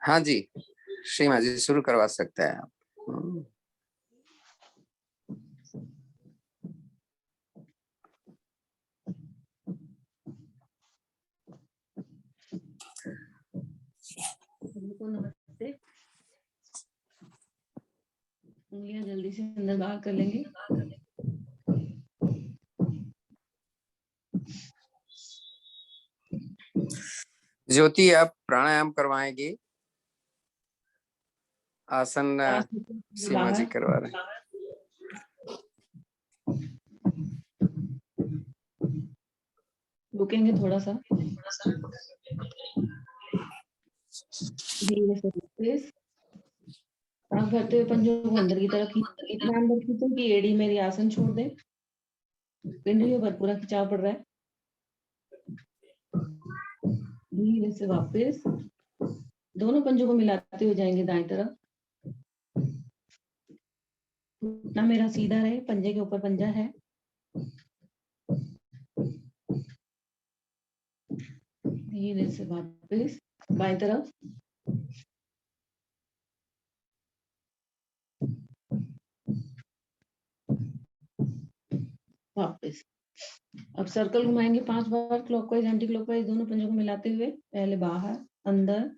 हाँ जी, श्रीमा जी शुरू करवा सकते हैं आप। नमस्ते। उंगलियां जल्दी से अंदर बाहर कर लेंगे। ज्योति आप प्राणायाम करवाएंगी? आसन सीमा जी करवा रहे हैं। रुकेंगे थोड़ा सा। धीरे से सांस भरते हुए पंजों को अंदर की तरफ इतना अंदर खींचो कि एड़ी मेरी आसन छोड़ दे। पिंडलियों पर पूरा खिंचाव पड़ रहा है। धीरे से वापस दोनों पंजों को मिलाते हुए जाएंगे दाएं तरफ। घुटना मेरा सीधा रहे, पंजे के ऊपर पंजा है। धीरे से वापस बाएं तरफ। वापस अब सर्कल घुमाएंगे 5 बार क्लॉकवाइज एंटी क्लॉकवाइज दोनों पंजों को मिलाते हुए। पहले बाहर, अंदर।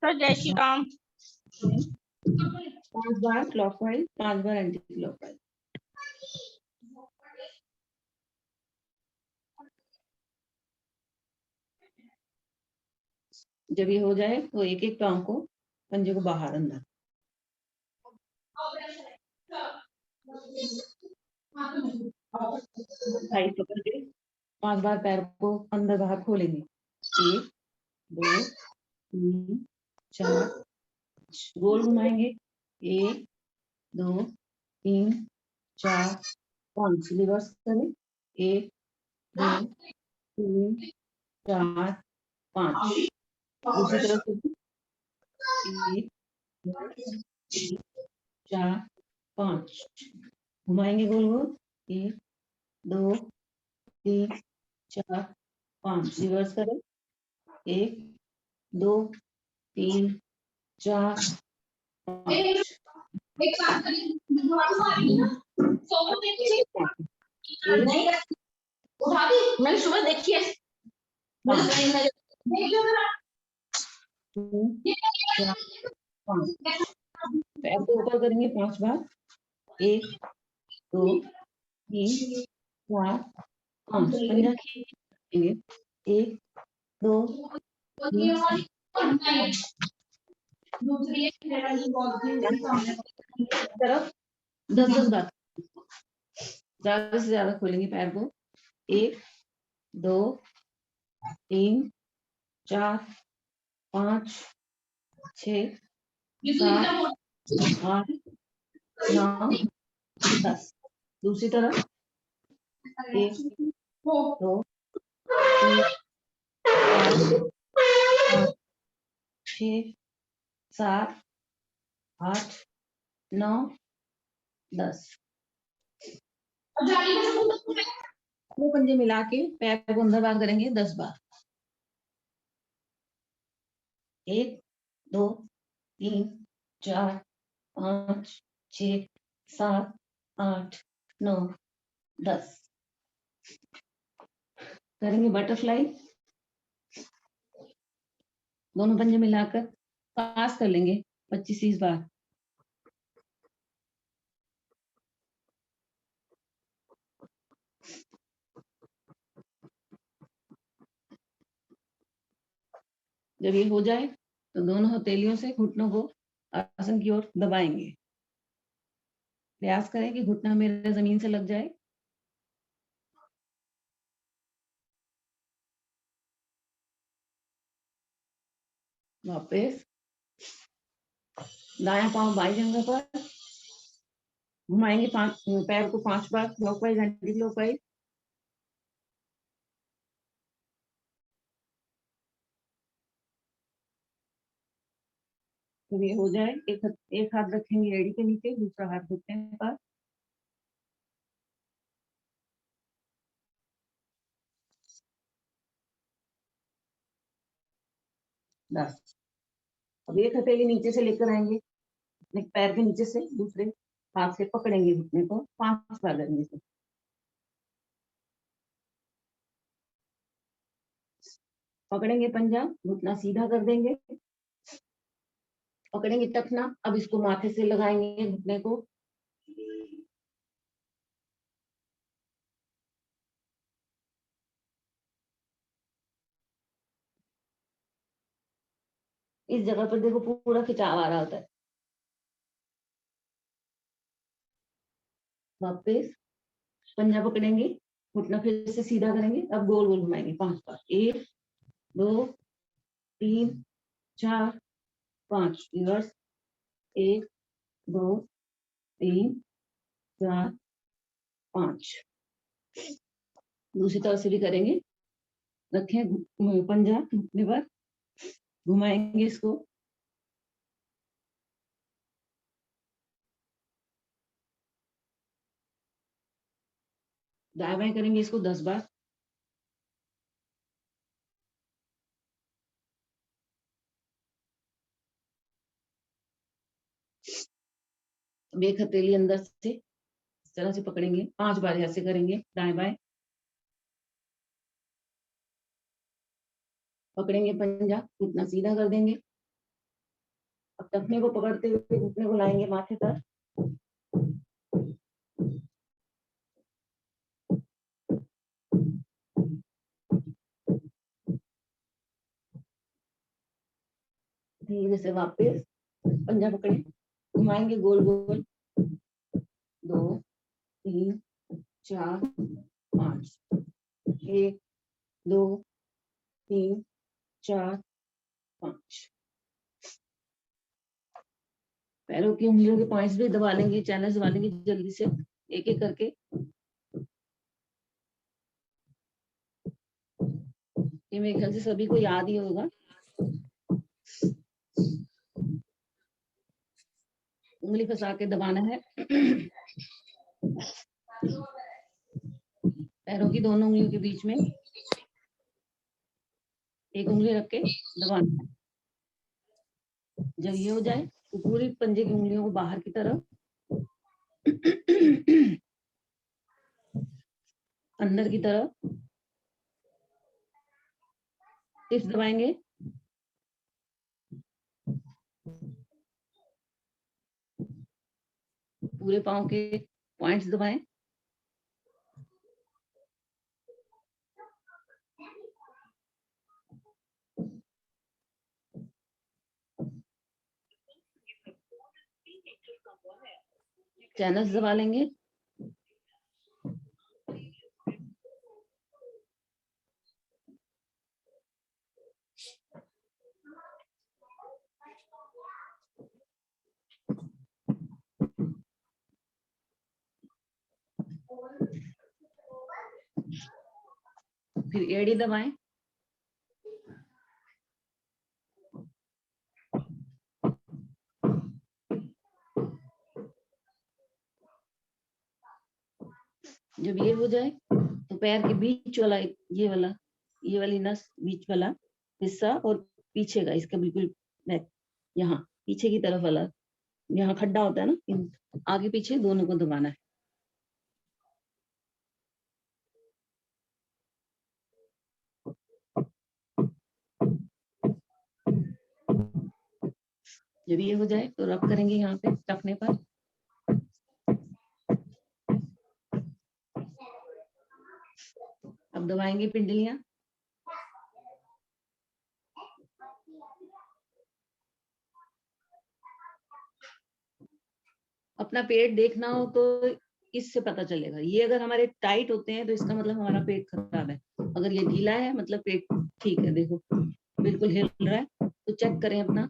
सर जय श्री राम। 5 बार क्लॉकवाइज, 5 बार एंटी क्लॉकवाइज। जब ये हो जाए तो एक एक पांव को, पंजे को बाहर अंदर। टाइट पकड़ के 5 बार पैर को अंदर बाहर खोलेंगे। 1 2 3 4 गोल घुमाएंगे। 1 2 3 4 5 रिवर्स करें। 1 2 3 4 5 दूसरी तरफ से 1 2 3 4 5 घुमाएंगे गोल गोल। 1 2 3 4 5 रिवर्स करें। 1 2 3 4 5 मैंने सुबह देखी है। पैर को ऊपर करेंगे 5 बार। 1 2 3 4 5 पंजा खींचेंगे। 1 2 3 तरफ 10 बार ज्यादा से ज्यादा खोलेंगे पैर को। 1 2 3 4 5 6 7 8 9 10 दूसरी तरफ 1 2 3 4 5 6 7 8 9 10 दो पंजे मिला के पैर को अंदर बाहर करेंगे 10 बार। 1 2 3 4 5 6 7 8 9 10 करेंगे बटरफ्लाई। दोनों पंजे मिलाकर पास कर लेंगे 25-30 बार। जब ये हो जाए तो दोनों हथेलियों से घुटनों को आसन की ओर दबाएंगे। प्रयास करें कि घुटना मेरे जमीन से लग जाए। वापस दायां पांव बाई जंघा पर घुमाएंगे। 5 पैर को 5 बार क्लॉकवाइज एंटी क्लॉकवाइज। जब ये हो जाए एक हाथ रखेंगे एड़ी के नीचे, दूसरा हाथ घुटने पर। 10। अब एक हथेली नीचे से लेकर आएंगे, एक पैर के नीचे से दूसरे हाथ से पकड़ेंगे घुटने को, 5 बार करेंगे इसे। पकड़ेंगे पंजा, घुटना सीधा कर देंगे, पकड़ेंगे टखना, अब इसको माथे से लगाएंगे घुटने को, इस जगह पर देखो पूरा खिंचाव आ रहा होता है। वापस पंजा पकड़ेंगे, घुटना फिर से सीधा करेंगे, अब गोल गोल घुमाएंगे 5 बार। 1 2 3 4 5, रिवर्स। 1 2 3 4 5। दूसरी तरफ से भी करेंगे, रखें पंजा घुटने पर, घुमाएंगे इसको, दाएं बाएं करेंगे इसको 10 बार। अब एक हथेली अंदर से इस तरह से पकड़ेंगे, 5 बार ऐसे करेंगे, दाएं बाएं पकड़ेंगे पंजा, घुटना सीधा कर देंगे। अब टखने को पकड़ते हुए घुटने को लाएंगे माथे पर, धीरे से वापस पंजा पकड़े, घुमाएंगे गोल गोल, 2 3 4 5, 1 2 3 4 5। पैरों की उंगलियों के पॉइंट्स भी दबा लेंगे, चैनल्स दबा लेंगे जल्दी से, एक एक करके। ये मेरे ख्याल से सभी को याद ही होगा। उंगली फंसा के दबाना है। पैरों की दोनों उंगलियों के बीच में एक उंगली रख के दबाना है। जब ये हो जाए तो पूरी पंजे की उंगलियों को बाहर की तरफ, अंदर की तरफ टिप्स दबाएंगे। पूरे पांव के पॉइंट्स दबाएं। चैनल्स दबा लेंगे। फिर एड़ी दबाएं। जब ये हो जाए तो पैर के बीच वाला ये वाली नस, बीच वाला हिस्सा और पीछे का इसका बिल्कुल बैक, यहाँ पीछे की तरफ वाला, यहाँ खड्डा होता है ना, आगे पीछे दोनों को दबाना है। जब ये हो जाए तो रब करेंगे यहाँ पे टखने पर। अब दबाएंगे पिंडलियां। अपना पेट देखना हो तो इससे पता चलेगा, ये अगर हमारे टाइट होते हैं तो इसका मतलब हमारा पेट खराब है, अगर ये ढीला है मतलब पेट ठीक है। देखो बिल्कुल हिल रहा है, तो चेक करें अपना।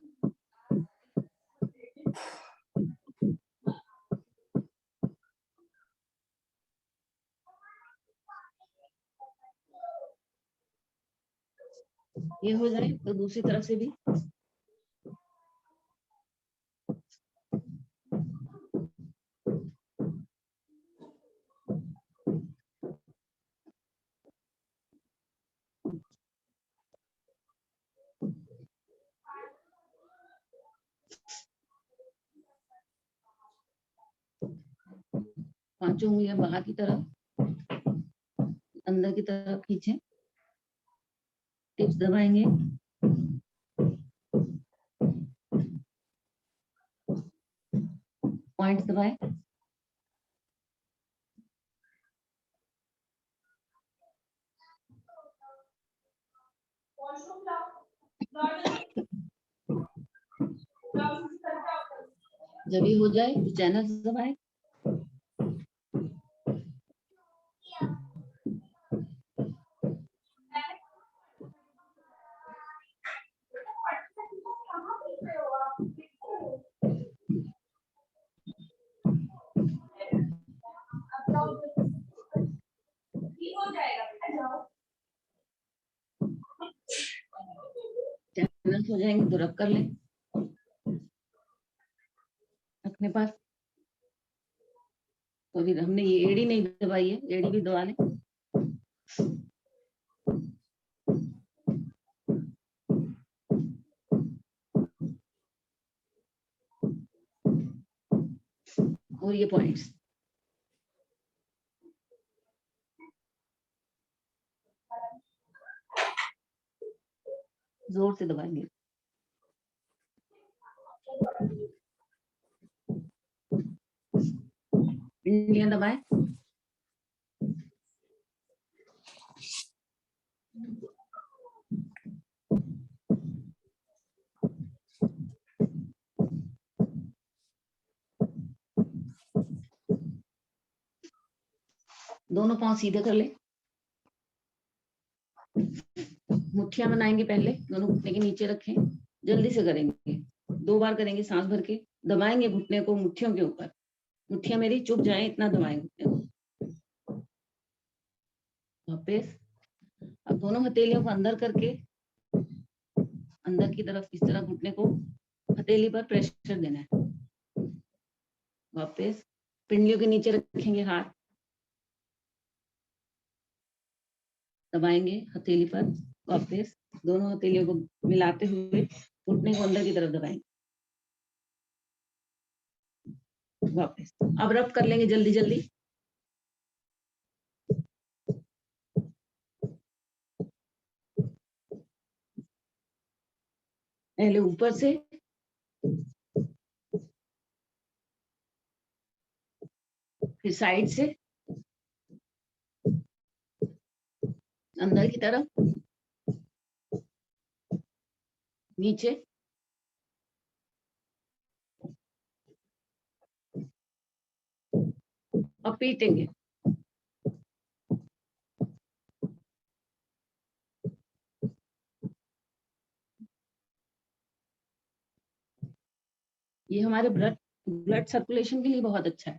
ये हो जाए तो दूसरी तरफ से भी पांचों उंगलियां बाहर की तरफ, अंदर की तरफ खींचें। टिप्स दबाएंगे। पॉइंट्स दबाएं। जब ये हो जाए तो चैनल दबाएं। चैनल हो जाएंगे तो रब कर लें अपने पास। तो अभी हमने ये एड़ी नहीं दबाई है, एड़ी भी दबा लें। और ये पॉइंट्स जोर से दबाएंगे। पिंडलियां दबाएं। दोनों पांव सीधे कर ले। मुट्ठियां बनाएंगे, पहले दोनों घुटने के नीचे रखें। जल्दी से करेंगे, 2 बार करेंगे सांस भर के। दबाएंगे घुटने को मुट्ठियों के ऊपर। मुट्ठियां मेरी चुप जाए इतना दबाएं घुटने को। वापस। अब दोनों हथेलियों को अंदर करके अंदर की तरफ इस तरह घुटने को हथेली पर प्रेशर देना है। वापस पिंडलियों के नीचे रखेंगे हाथ, दबाएंगे हथेली पर। वापस दोनों हथेलियों को मिलाते हुए घुटने को अंदर की तरफ दबाएंगे। वापस। अब रब कर लेंगे जल्दी जल्दी। पहले ऊपर से, फिर साइड से, अंदर की तरफ, नीचे, और पीटेंगे। ये हमारे ब्लड सर्कुलेशन के लिए बहुत अच्छा है।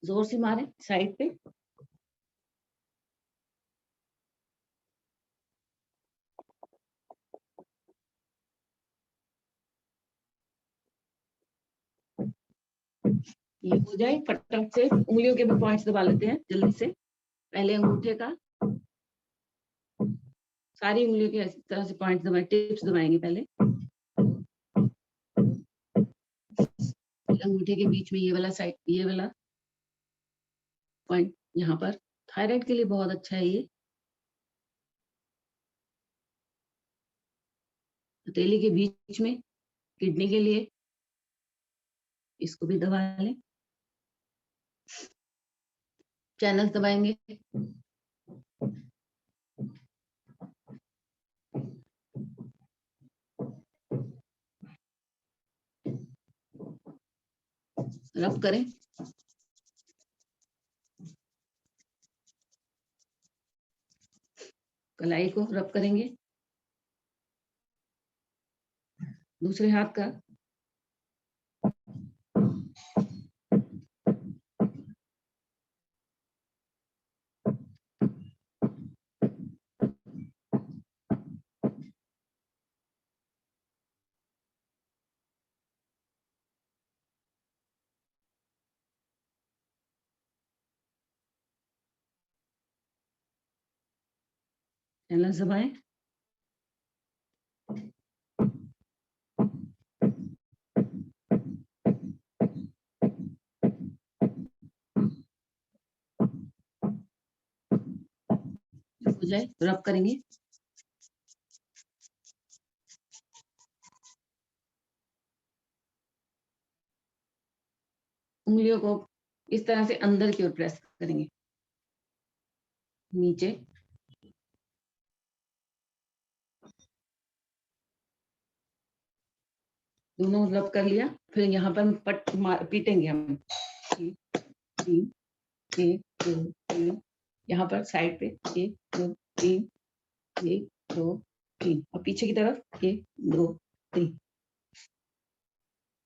जोर से मारें साइड पे। ये हो जाए फटाफट से। उंगलियों के भी पॉइंट्स दबा लेते हैं जल्दी से। पहले अंगूठे का, सारी उंगलियों के इस तरह से पॉइंट्स दबाएं। टिप्स दबाएंगे पहले। अंगूठे के बीच में ये वाला साइड, ये वाला पॉइंट यहाँ पर थायराइड के लिए बहुत अच्छा है ये। हथेली के बीच में किडनी के लिए, इसको भी दबा लें। चैनल दबाएंगे। रब करें। कलाई को रब करेंगे। दूसरे हाथ का। चैनल दबाएं। हो जाए तो रब करेंगे। उंगलियों को इस तरह से अंदर की ओर प्रेस करेंगे, नीचे। दोनों रब कर लिया, फिर यहाँ पर पट पीटेंगे हम। 1 3 1 2 3, यहाँ पर साइड पे 1 2 3 1 2 3, और पीछे की तरफ 1 2 3।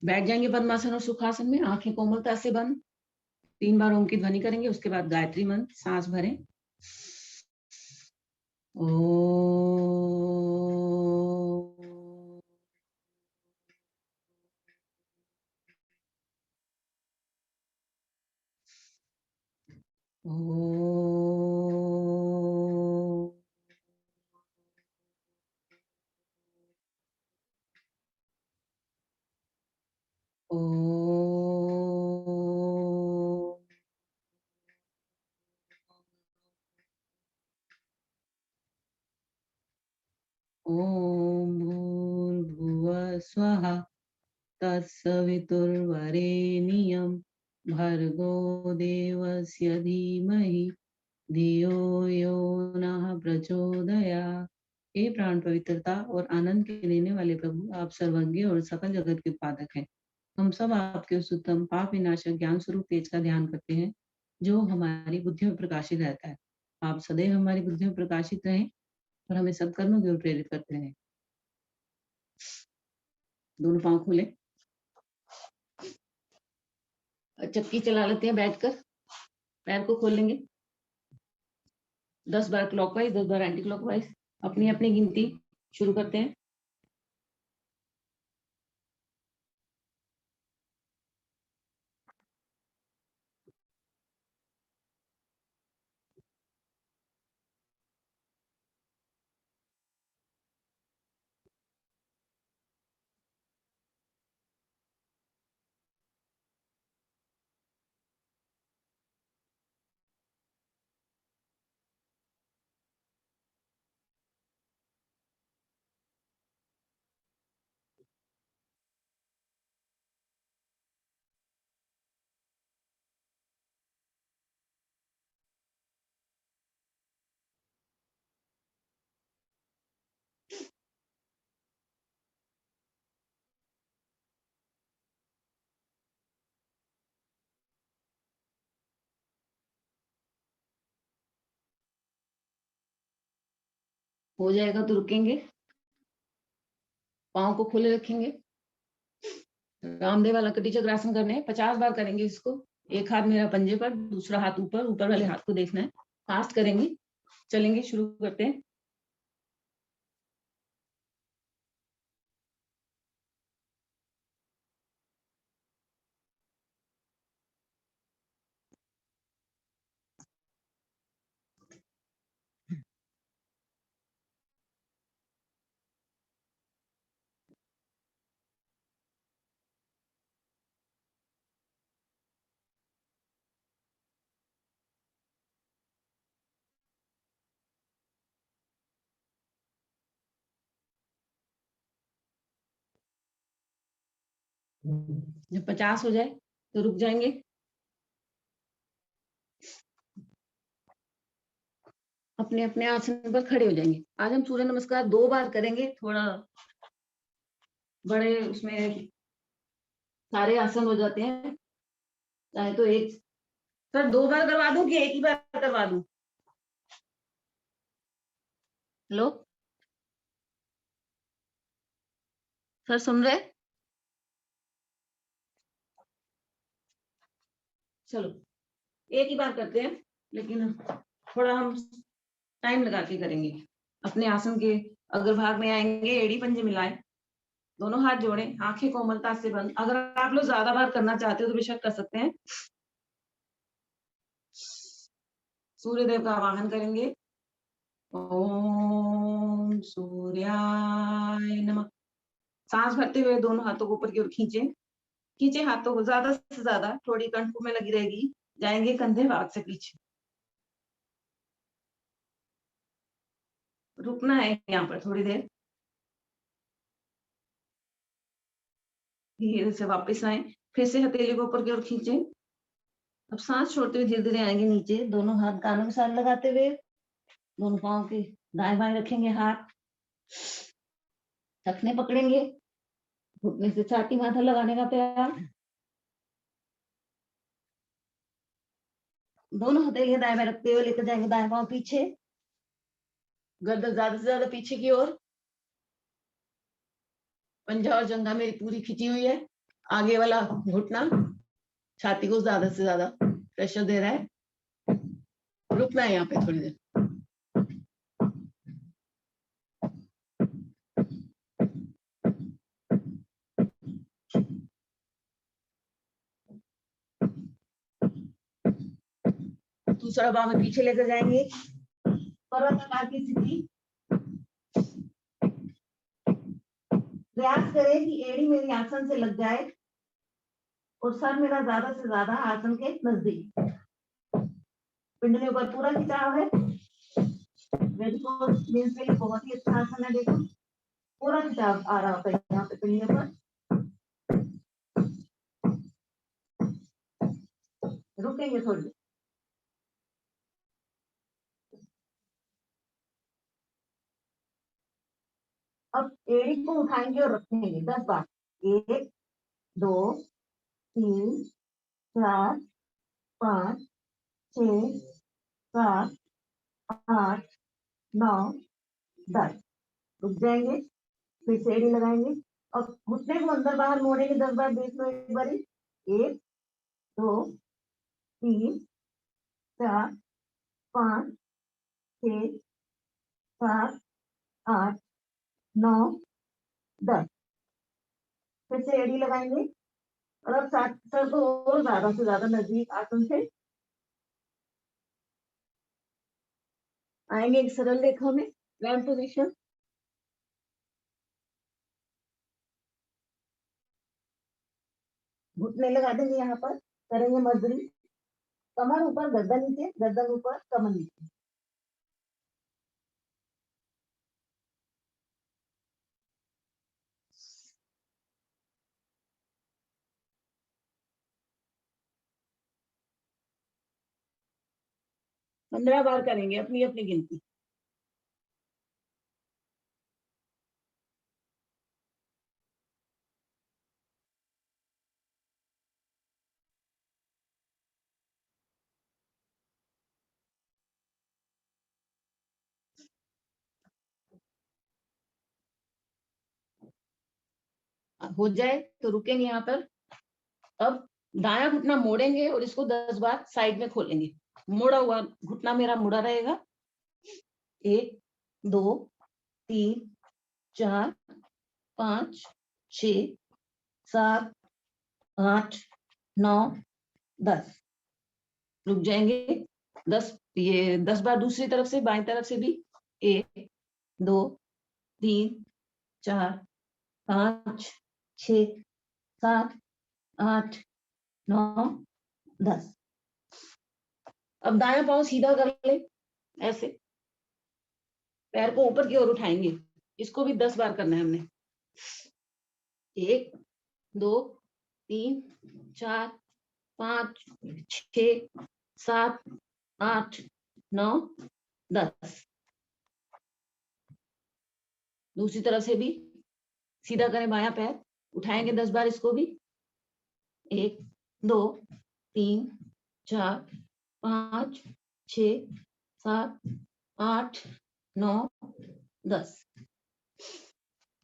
बैठ जाएंगे पद्मासन और सुखासन में, आंखें कोमलता से बंद। 3 बार ओम की ध्वनि करेंगे, उसके बाद गायत्री मंत्र, सांस भरें। ओम भूर्भुवः स्वः तत्सवितुर्वरेण्यं भर्गो देवस्य धीमहि धियो यो नः प्रचोदयात्। हे प्राण पवित्रता और आनंद के देने वाले प्रभु, आप सर्वज्ञ और सकल जगत के उत्पादक हैं। हम सब आपके उस उत्तम पाप विनाशक ज्ञान स्वरूप तेज का ध्यान करते हैं, जो हमारी बुद्धि में प्रकाशित रहता है। आप सदैव हमारी बुद्धि में प्रकाशित रहें और हमें सत्कर्मों की ओर प्रेरित करते रहें। दोनों पांव खोलें, चक्की चला लेते हैं बैठकर। पैर को खोलेंगे, 10 बार क्लॉकवाइज, 10 बार एंटी क्लॉकवाइज। अपनी अपनी गिनती शुरू करते हैं। हो जाएगा तो रुकेंगे, पाँव को खोले रखेंगे। रामदेव वाला कटी चक्रासन करने हैं, 50 बार करेंगे इसको। एक हाथ मेरा पंजे पर, दूसरा हाथ ऊपर, ऊपर वाले हाथ को देखना है। फास्ट करेंगे, चलेंगे, शुरू करते हैं। जब 50 हो जाए तो रुक जाएंगे। अपने अपने आसन पर खड़े हो जाएंगे। आज हम सूर्य नमस्कार 2 बार करेंगे। थोड़ा बड़े उसमें सारे आसन हो जाते हैं, चाहे तो एक सर 2 बार करवा दूं कि एक ही बार करवा दूं? हेलो सर, सुन रहे? चलो एक ही बार करते हैं, लेकिन थोड़ा हम टाइम लगा के करेंगे। अपने आसन के अग्रभाग में आएंगे, एड़ी पंजे मिलाएं, दोनों हाथ जोड़ें, आंखें कोमलता से बंद। अगर आप लोग ज्यादा बार करना चाहते हो तो बेशक कर सकते हैं। सूर्य देव का आवाहन करेंगे। ओम सूर्याय नमः। सांस भरते हुए दोनों हाथों को ऊपर की ओर खींचे, खींचे हाथों को ज्यादा से ज्यादा, थोड़ी कंठ में लगी रहेगी। जाएंगे कंधे भाग से पीछे। रुकना है यहाँ पर थोड़ी देर, धीरे से वापस आए, फिर से हथेली को ऊपर की ओर खींचे। अब सांस छोड़ते हुए धीरे धीरे आएंगे नीचे, दोनों हाथ कानों के साथ लगाते हुए, दोनों पाँव के दाएं बाएं रखेंगे, हाथ थकने पकड़ेंगे, घुटने से छाती माथा लगाने का प्रयास। दोनों हथेलियां दाएं बाएं रखते हुए लेकर जाएंगे दाएं पाँव पीछे, गर्दन ज्यादा से ज्यादा पीछे की ओर, पंजा और जंघा मेरी पूरी खिंची हुई है, आगे वाला घुटना छाती को ज्यादा से ज्यादा प्रेशर दे रहा है। रुकना है यहाँ पे थोड़ी देर। दूसरा बांह में पीछे लेकर जाएंगे, पर्वताकार की स्थिति। प्रयास करें कि एड़ी मेरी आसन से लग जाए और सर मेरा ज्यादा से ज्यादा आसन के नजदीक। पिंडलियों पर पूरा खिंचाव है, वेरिकोस वेन्स के लिए बहुत ही अच्छा आसन है। देखो पूरा खिंचाव आ रहा होता है यहाँ पे पिंडलियों पर। रुकेंगे थोड़ी देर। अब एड़ी को उठाएंगे और रखेंगे 10 बार। 1 2 3 4 5 6 7 8 9 10। रुक जाएंगे, फिर से एड़ी लगाएंगे और घुटने को अंदर बाहर मोड़ेंगे 10 बार। देख लो एक बारी। 1 2 3 4 5 6 7 8 9 10। फिर से एड़ी लगाएंगे और अब सर को और ज्यादा से ज्यादा नजदीक आसन से आएंगे। एक सरल रेखा में प्लैंक पोजीशन। घुटने लगा देंगे, यहाँ पर करेंगे मर्दनी, कमर ऊपर गर्दन नीचे, गर्दन ऊपर कमर नीचे। पंद्रह बार करेंगे, अपनी अपनी गिनती। हो जाए तो रुकेंगे यहाँ पर। अब दायां घुटना मोड़ेंगे और इसको 10 बार साइड में खोलेंगे। मोड़ा हुआ घुटना मेरा मुड़ा रहेगा। 1 2 3 4 5 6 7 8 9 10। रुक जाएंगे 10। ये 10 बार दूसरी तरफ से, बाएं तरफ से भी। 1 2 3 4 5 6 7 8 9 10। अब दायां पांव सीधा कर ले, ऐसे पैर को ऊपर की ओर उठाएंगे। इसको भी 10 बार करना है हमने। 1 2 3 4 5 6 7 8 9 10। दूसरी तरफ से भी सीधा करें, बायां पैर उठाएंगे 10 बार, इसको भी। 1 2 3 4 5 6 7 8 9 10।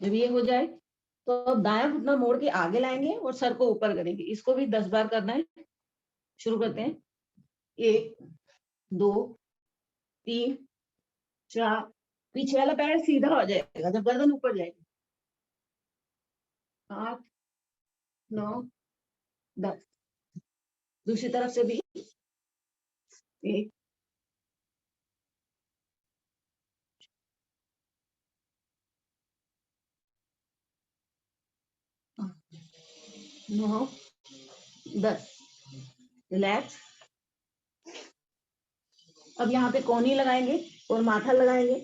जब ये हो जाए तो अब दायां घुटना मोड़ के आगे लाएंगे और सर को ऊपर करेंगे। इसको भी 10 बार करना है। शुरू करते हैं। 1 2 3 4। पीछे वाला पैर सीधा हो जाएगा जब गर्दन ऊपर जाएगी। 8 9 10। दूसरी तरफ से भी। 1 9 10। रिलैक्स। अब यहाँ पे कोहनी लगाएंगे और माथा लगाएंगे।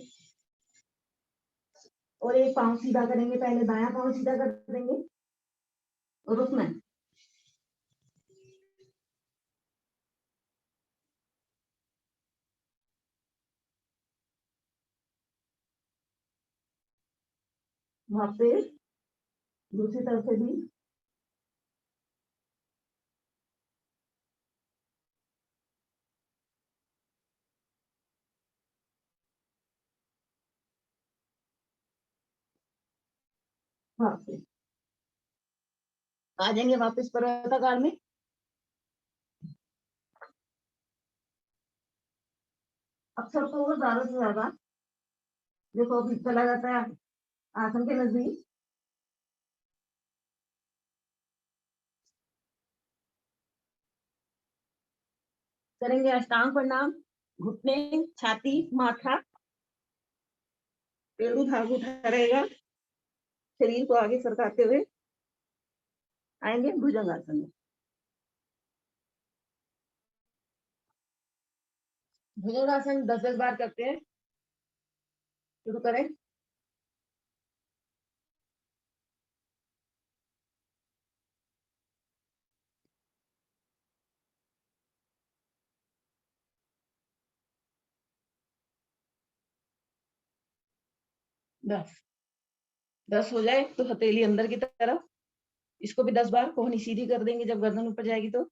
और एक पाँव सीधा करेंगे, पहले दायां पाँव सीधा कर देंगे और रुकना है। वहां पे दूसरी तरफ से भी वहां पे आ जाएंगे वापस पर्वताकार में। अक्सर तो वो ज्यादा से ज्यादा देखो अभी चला जाता है आसन के नजदीक। करेंगे अष्टांग प्रणाम, घुटने, छाती, माथा, पेड़ू भाग उठा रहेगा, शरीर को आगे सरकाते हुए आएंगे भुजंगासन में। भुजंगासन 10-10 बार करते हैं। शुरू करें। दस 10 हो जाए तो हथेली अंदर की तरफ, इसको भी 10 बार कोहनी सीधी कर देंगे जब गर्दन ऊपर जाएगी तो।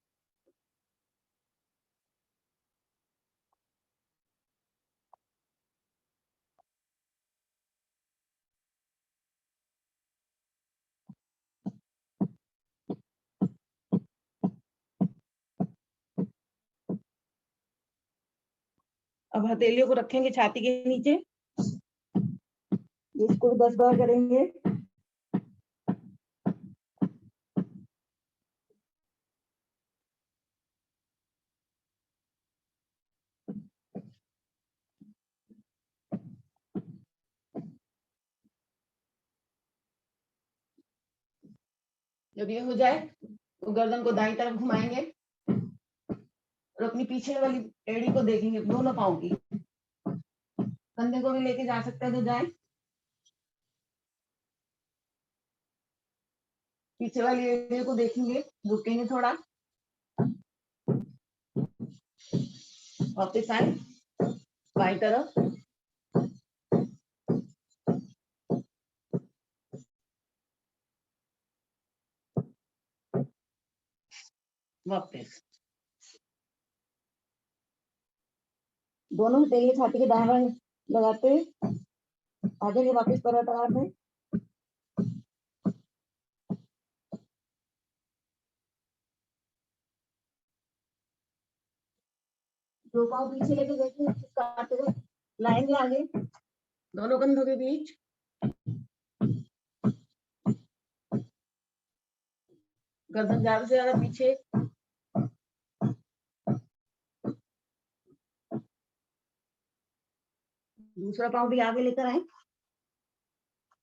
अब हथेलियों को रखेंगे छाती के नीचे, इसको भी 10 बार करेंगे। जब ये हो जाए तो गर्दन को दाईं तरफ घुमाएंगे और अपनी पीछे वाली एड़ी को देखेंगे, दोनों पाँव की। कंधे को भी लेके जा सकते हैं तो जाए। पीछे वाली एड़ी को देखेंगे, झुकेंगे थोड़ा, वापस आए बाईं तरफ। वापस दोनों हथेली छाती के दाएं बाएं लगाते आ जाएंगे वापस पर्वताकार में। दो पाँव पीछे लेके देखेंगे, काटते हुए लाएंगे आगे दोनों कंधों के बीच। गर्दन ज्यादा से ज्यादा पीछे। दूसरा पाँव भी आगे लेकर आए,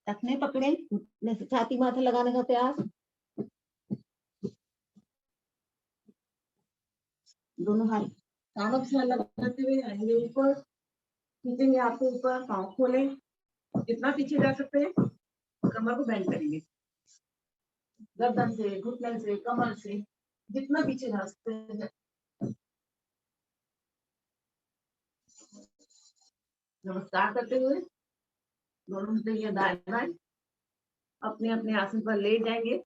टखने पकड़े, घुटने से छाती माथे लगाने का प्रयास। दोनों हाथ कानों के साथ लगाते हुए आएंगे ऊपर, खींचेंगे आपको ऊपर, पाँव खोले, जितना पीछे जा सकते हैं। कमर को बेंड करेंगे, गर्दन से, घुटने से, कमर से, जितना पीछे जा सकते हैं। नमस्कार करते हुए दोनों हथेलियां दाएं बाएं अपने अपने आसन पर लेट जाएंगे।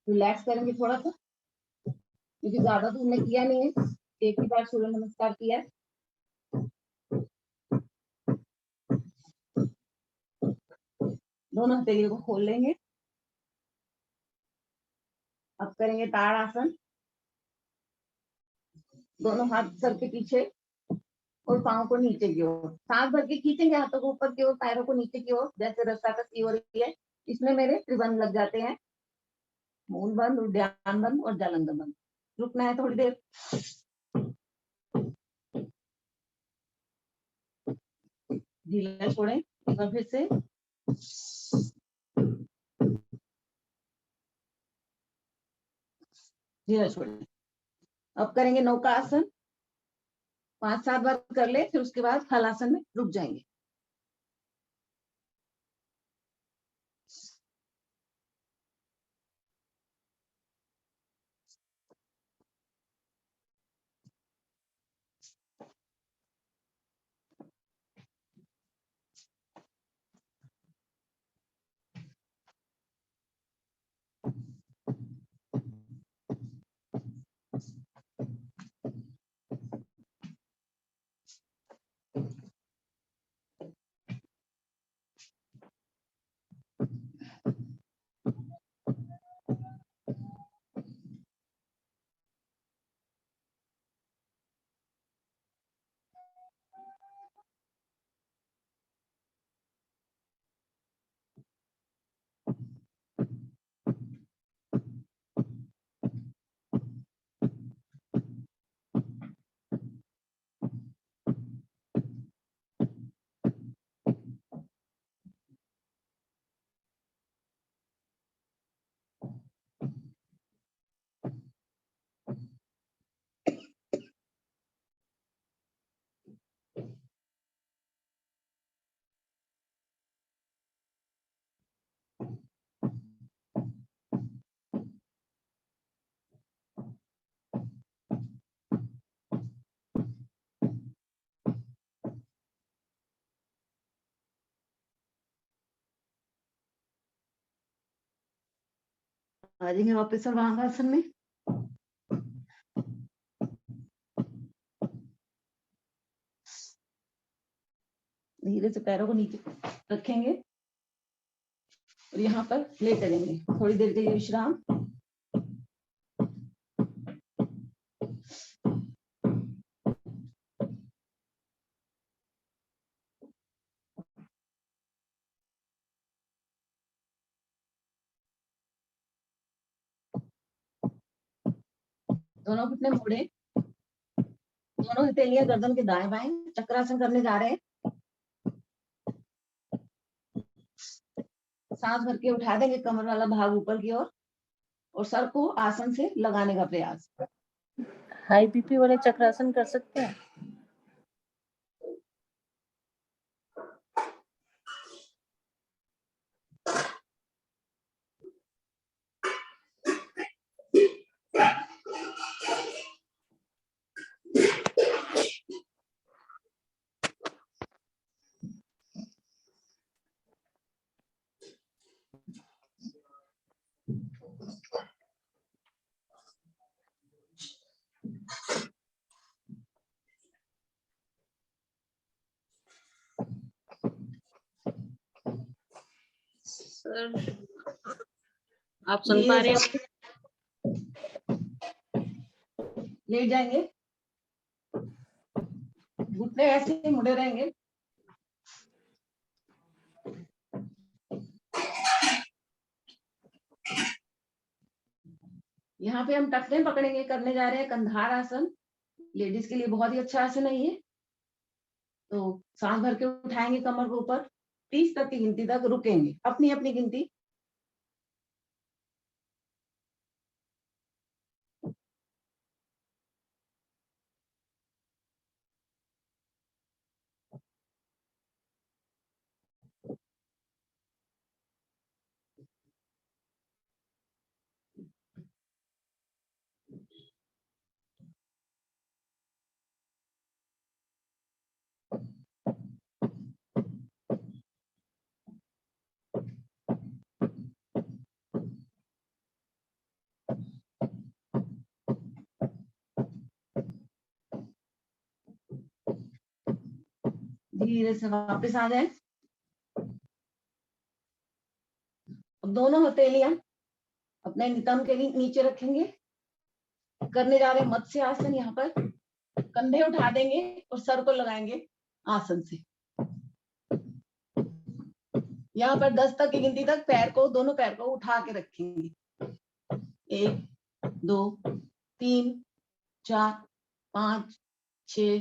रिलैक्स करेंगे थोड़ा सा, क्योंकि ज्यादा तो हमने किया नहीं है, एक ही बार सूर्य नमस्कार किया है। दोनों हथेलियों को खोल लेंगे। अब करेंगे ताड़ासन। दोनों हाथ सर के पीछे और पाँव को नीचे की ओर, सांस भर के खींचेंगे, हाथों को ऊपर की ओर, पैरों को नीचे की ओर, जैसे रस्सा कसी हो रही है। इसमें मेरे त्रिबंध लग जाते हैं, मूल बंद, उद्यान बंद और जालंधर बंद। रुकना है थोड़ी देर। ढीला छोड़ें, एक बार फिर से। धीरे छोड़ें। अब करेंगे नौकासन, 5-7 बार कर ले, फिर उसके बाद हलासन में रुक जाएंगे। आ जाएंगे वापस सर्वांगासन में। धीरे से पैरों को नीचे रखेंगे और यहाँ पर लेट जाएंगे। थोड़ी देर के लिए विश्राम। दोनों घुटने मोड़े, दोनों हथेलियां गर्दन के दाएं बाएं। चक्रासन करने जा रहे हैं। सांस भर के उठा देंगे कमर वाला भाग ऊपर की ओर और सर को आसन से लगाने का प्रयास। हाई बीपी वाले चक्रासन कर सकते हैं। सर आप सुन पा रहे हैं? लेट जाएंगे, घुटने ऐसे ही मुड़े रहेंगे। यहाँ पे हम टखने पकड़ेंगे, करने जा रहे हैं कंधार आसन। लेडीज के लिए बहुत ही अच्छा आसन है ये। तो सांस भर के उठाएंगे कमर को ऊपर, 30 तक की गिनती तक रुकेंगे, अपनी अपनी गिनती। धीरे से वापस आ जाए। अब दोनों हथेलियां अपने नितंब के नीचे रखेंगे। करने जा रहे हैं मत्स्य आसन। यहाँ पर कंधे उठा देंगे और सर को लगाएंगे आसन से। यहाँ पर 10 तक की गिनती तक पैर को, दोनों पैर को उठा के रखेंगे। 1 2 3 4 5 6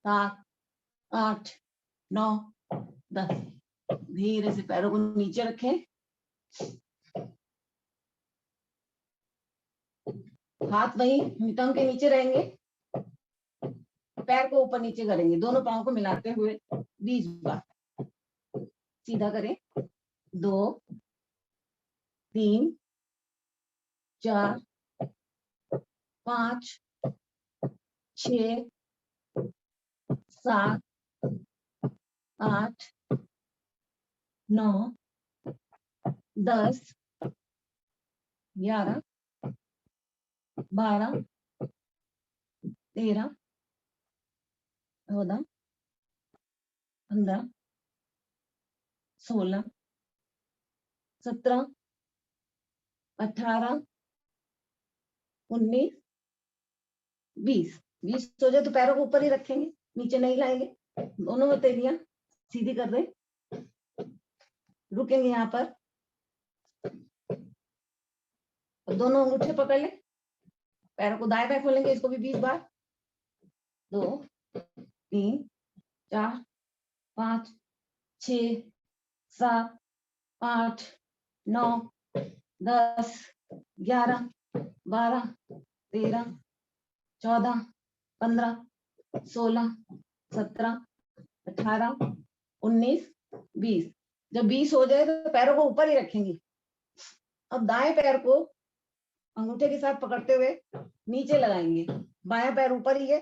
7 8 9 10। धीरे से पैरों को नीचे रखें। हाथ वही नितंब के नीचे रहेंगे, पैर को ऊपर नीचे करेंगे, दोनों पाँव को मिलाते हुए 20 बार। सीधा करें, 2 3 4 5 6 7 8 9 10 11 12 13 14 15 16 17 18 19 20। 20 हो जाए तो पैरों को ऊपर ही रखेंगे, नीचे नहीं लाएंगे। दोनों हथेलियां सीधी कर दें, रुकेंगे यहाँ पर, दोनों अंगूठे पकड़ लें, पैरों को दाएं बाएं खोलेंगे, इसको भी 20 बार। 2 3 4 5 6 7 8 9 10 11 12 13 14 15 16 17 18 19 20। जब 20 हो जाए तो पैरों को ऊपर ही रखेंगे। अब दाएं पैर को अंगूठे के साथ पकड़ते हुए नीचे लगाएंगे, बायां पैर ऊपर ही है,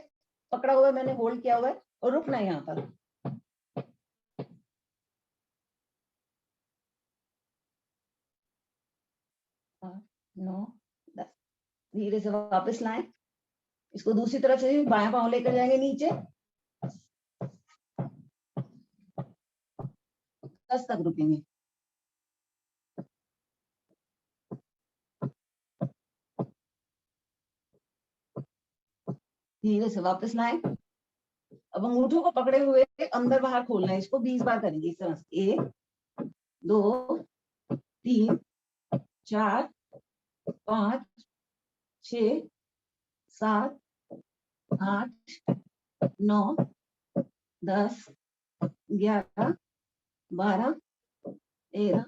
पकड़ा हुआ है, मैंने होल्ड किया हुआ है, और रुकना है यहाँ पर। 8 9 10। धीरे से वापस लाएं, इसको दूसरी तरफ से बायां पांव लेकर जाएंगे नीचे, 10 तक रुकेंगे। धीरे से वापस लाएं। अब अंगूठों को पकड़े हुए अंदर बाहर खोलना है, इसको 20 बार करेंगे इस तरह से। 1 2 3 4 5 6 7 8 9 10 11 12 13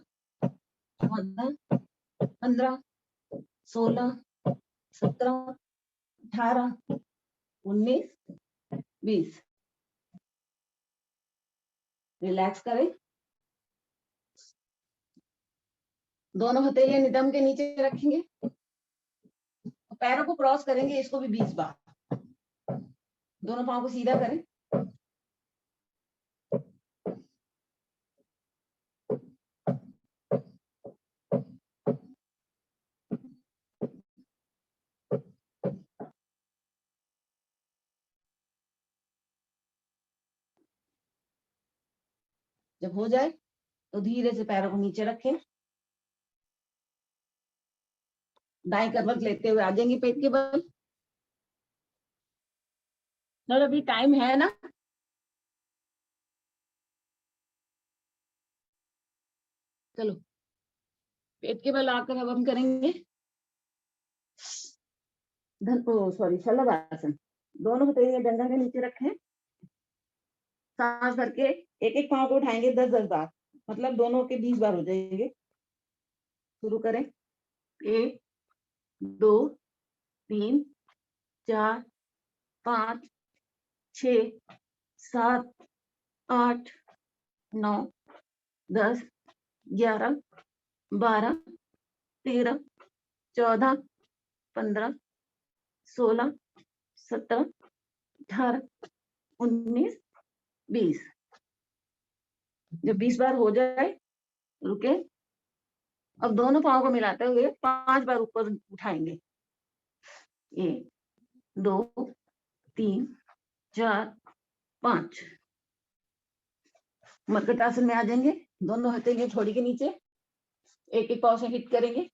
14 15 16 17 18 19 20। रिलैक्स करें, दोनों हथेलियां नितंब के नीचे रखेंगे, पैरों को क्रॉस करेंगे, इसको भी 20 बार। दोनों पांव को सीधा करें, जब हो जाए तो धीरे से पैरों को नीचे रखें, दाएं करवट लेते हुए आ जाएंगे पेट के बल। चलो अभी टाइम है ना, चलो पेट के बल आकर अब हम करेंगे शलभासन। दोनों हथेलियां डंडा के नीचे रखें, सांस भर के एक एक पांव को उठाएंगे 10-10 बार, मतलब दोनों के 20 बार हो जाएंगे। शुरू करें, 1 2 3 4 5 6 7 8 9 10 11 12 13 14 15 16 17 18 19 20। जब 20 बार हो जाए रुके, अब दोनों पांव को मिलाते हुए 5 बार ऊपर उठाएंगे। 1 2 3 4 5। मरकट आसन में आ जाएंगे, दोनों हथेलियां छोड़ी के नीचे, एक एक पांव से हिट करेंगे।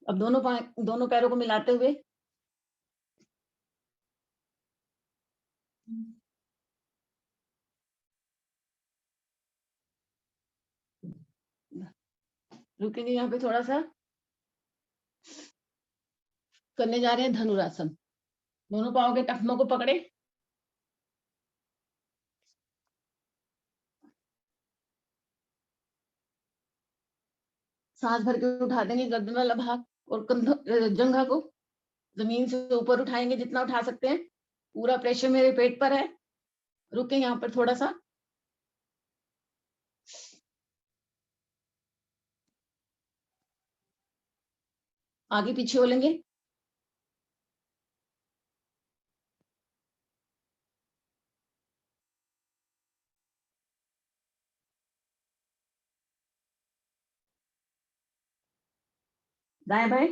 अब दोनों पैरों को मिलाते हुए रुकेंगे, यहाँ पे थोड़ा सा करने जा रहे हैं धनुरासन। दोनों पांव के टखनों को पकड़े, सांस भर के उठा देंगे गर्दन वाला भाग और कंधों जंघा को जमीन से ऊपर उठाएंगे जितना उठा सकते हैं। पूरा प्रेशर मेरे पेट पर है। रुके यहाँ पर थोड़ा सा। आगे पीछे बोलेंगे। दाएं बाएं।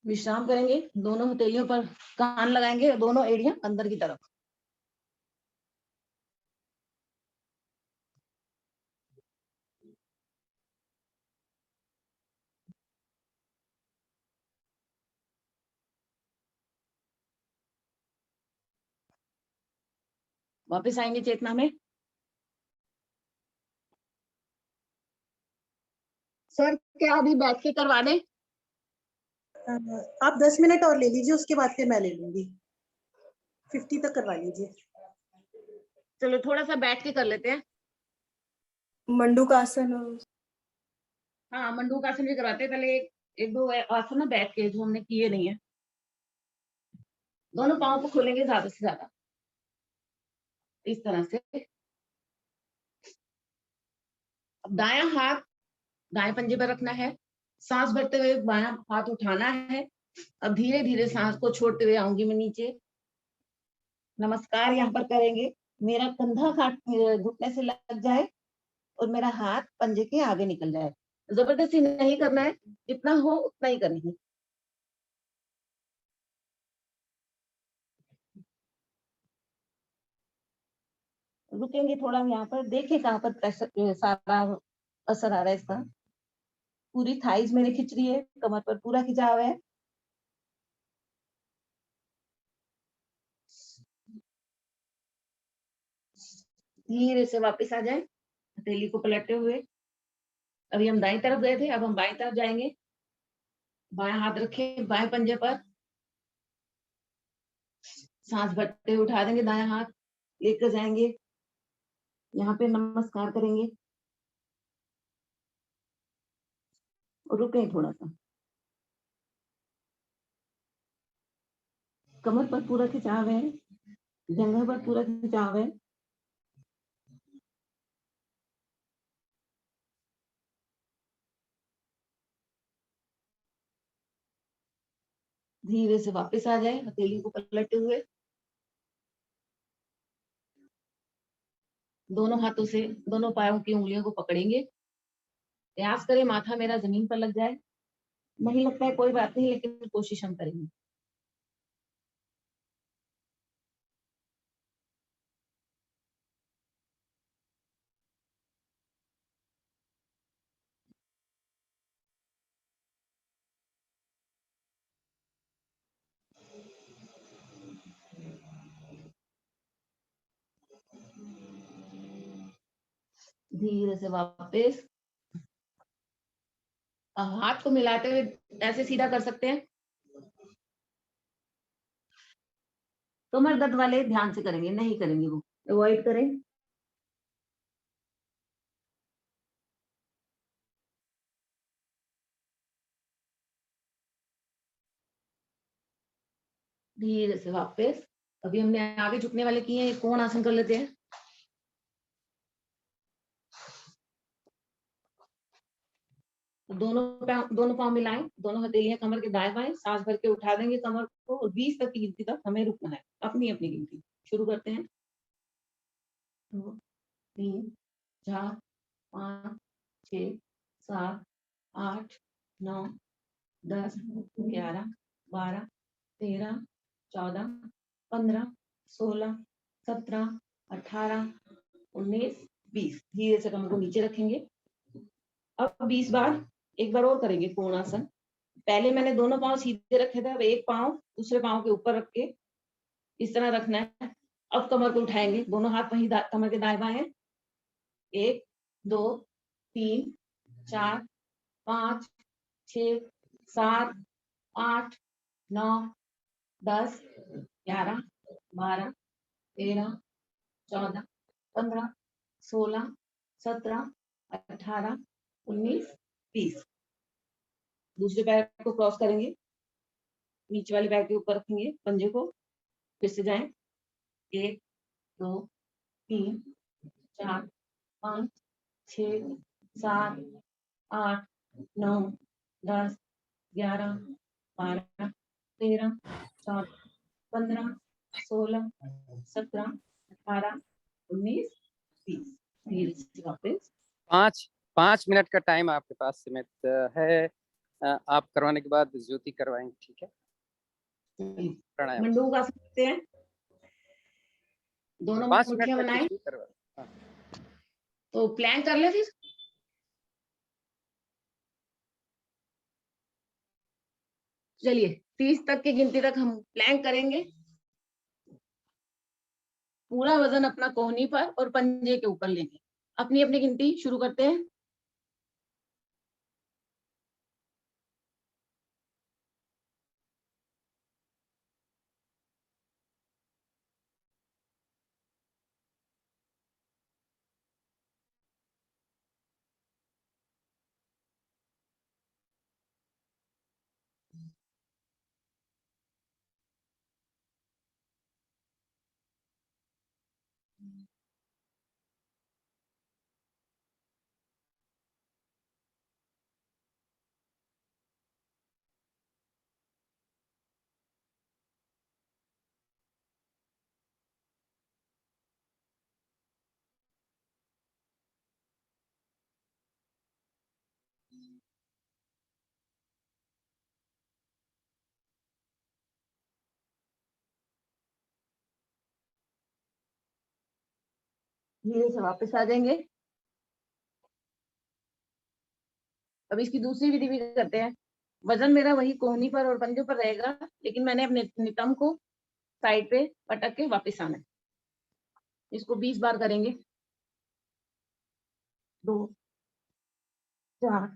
विश्राम करेंगे। दोनों हथेलियों पर कान लगाएंगे, दोनों एड़ियां अंदर की तरफ। वापस आएंगे चेतना में। सर क्या अभी बैठ के करवा दें? आप 10 मिनट और ले लीजिए, उसके बाद फिर मैं ले लूंगी। 50 तक करवा लीजिए। चलो थोड़ा सा बैठ के कर लेते हैं। मंडूकासन। हाँ, मंडूकासन भी करवाते हैं। पहले एक दो आसन ना बैठ के जो हमने किए नहीं है। दोनों पाँव को खोलेंगे ज्यादा से ज्यादा, इस तरह से। अब दायां हाथ दाएं पंजे पर रखना है। सांस भरते हुए बायां हाथ उठाना है। अब धीरे धीरे सांस को छोड़ते हुए आऊंगी मैं नीचे। नमस्कार यहाँ पर करेंगे। मेरा कंधा घुटने से लग जाए और मेरा हाथ पंजे के आगे निकल जाए। जबरदस्ती नहीं करना है, जितना हो उतना ही करनी है। रुकेंगे थोड़ा यहाँ पर, देखें कहाँ पर प्रेशर सारा असर आ रहा है इसका। पूरी थाइज मेरे खिंच रही है, कमर पर पूरा खिंचाव है। धीरे से वापस आ जाए हथेली को पलटते हुए। अभी हम दाईं तरफ गए थे, अब हम बाईं तरफ जाएंगे। बाएं हाथ रखें बाएं पंजे पर। सांस भरते हुए उठा देंगे दायां हाथ, लेकर जाएंगे। यहाँ पे नमस्कार करेंगे और रुकें थोड़ा सा। कमर पर पूरा खिंचाव है, जंघा पर पूरा खिंचाव है। धीरे से वापस आ जाए हथेली को पलटते हुए। दोनों हाथों से दोनों पायों की उंगलियों को पकड़ेंगे। प्रयास करें माथा मेरा जमीन पर लग जाए। नहीं लगता है कोई बात नहीं, लेकिन कोशिश हम करेंगे। धीरे से वापस। हाथ को मिलाते हुए ऐसे सीधा कर सकते हैं। कमर दर्द वाले ध्यान से करेंगे, नहीं करेंगे वो, अवॉइड करें। धीरे से वापस। अभी हमने आगे झुकने वाले किए हैं, कोण आसन कर लेते हैं। दोनों पाँव मिलाएं, दोनों हथेलियां कमर के दाएं बाएं। सांस भर के उठा देंगे कमर को और 20 तक की गिनती तक हमें रुकना है, अपनी अपनी गिनती। शुरू करते हैं। 2 3 4 5 6 7 8 9 10 11 12 13 14 15 16 17 18 19 20। धीरे से कमर को नीचे रखेंगे। अब 20 बार एक बार और करेंगे कोणासन। पहले मैंने दोनों पांव सीधे रखे थे, अब एक पांव दूसरे पांव के ऊपर रख के इस तरह रखना है। अब कमर को उठाएंगे, दोनों हाथ वहीं कमर के दाएं बाएं। 1 2 3 4 5 6 7 8 9 10 11 12 13 14 15 16 17 18 19 20। दूसरे पैर को क्रॉस करेंगे, नीचे वाले पैर के ऊपर रखेंगे पंजे को, फिर से जाएं। 1 2 3 4 5 6 7 8 9 10 11 12 13 14 15 16 17 18 19 20। धीरे से वापस 5 मिनट का टाइम आपके पास सीमित है। आप करवाने के बाद ज्योति करवाएंगे, ठीक है? प्राणायाम मंडूक उगा सकते हैं, दोनों 5 मिनट मुट्ठियां तक बनाएं। कुछ भी करवा। तो प्लान कर ले फिर। चलिए 30 तक की गिनती तक हम प्लान करेंगे। पूरा वजन अपना कोहनी पर और पंजे के ऊपर लेंगे। अपनी अपनी गिनती शुरू करते हैं। धीरे से वापस आ जाएंगे। अब इसकी दूसरी विधि भी करते हैं। वजन मेरा वही कोहनी पर और पंजों पर रहेगा, लेकिन मैंने अपने नितंब को साइड पे पटक के वापस आना है। इसको 20 बार करेंगे। 2 4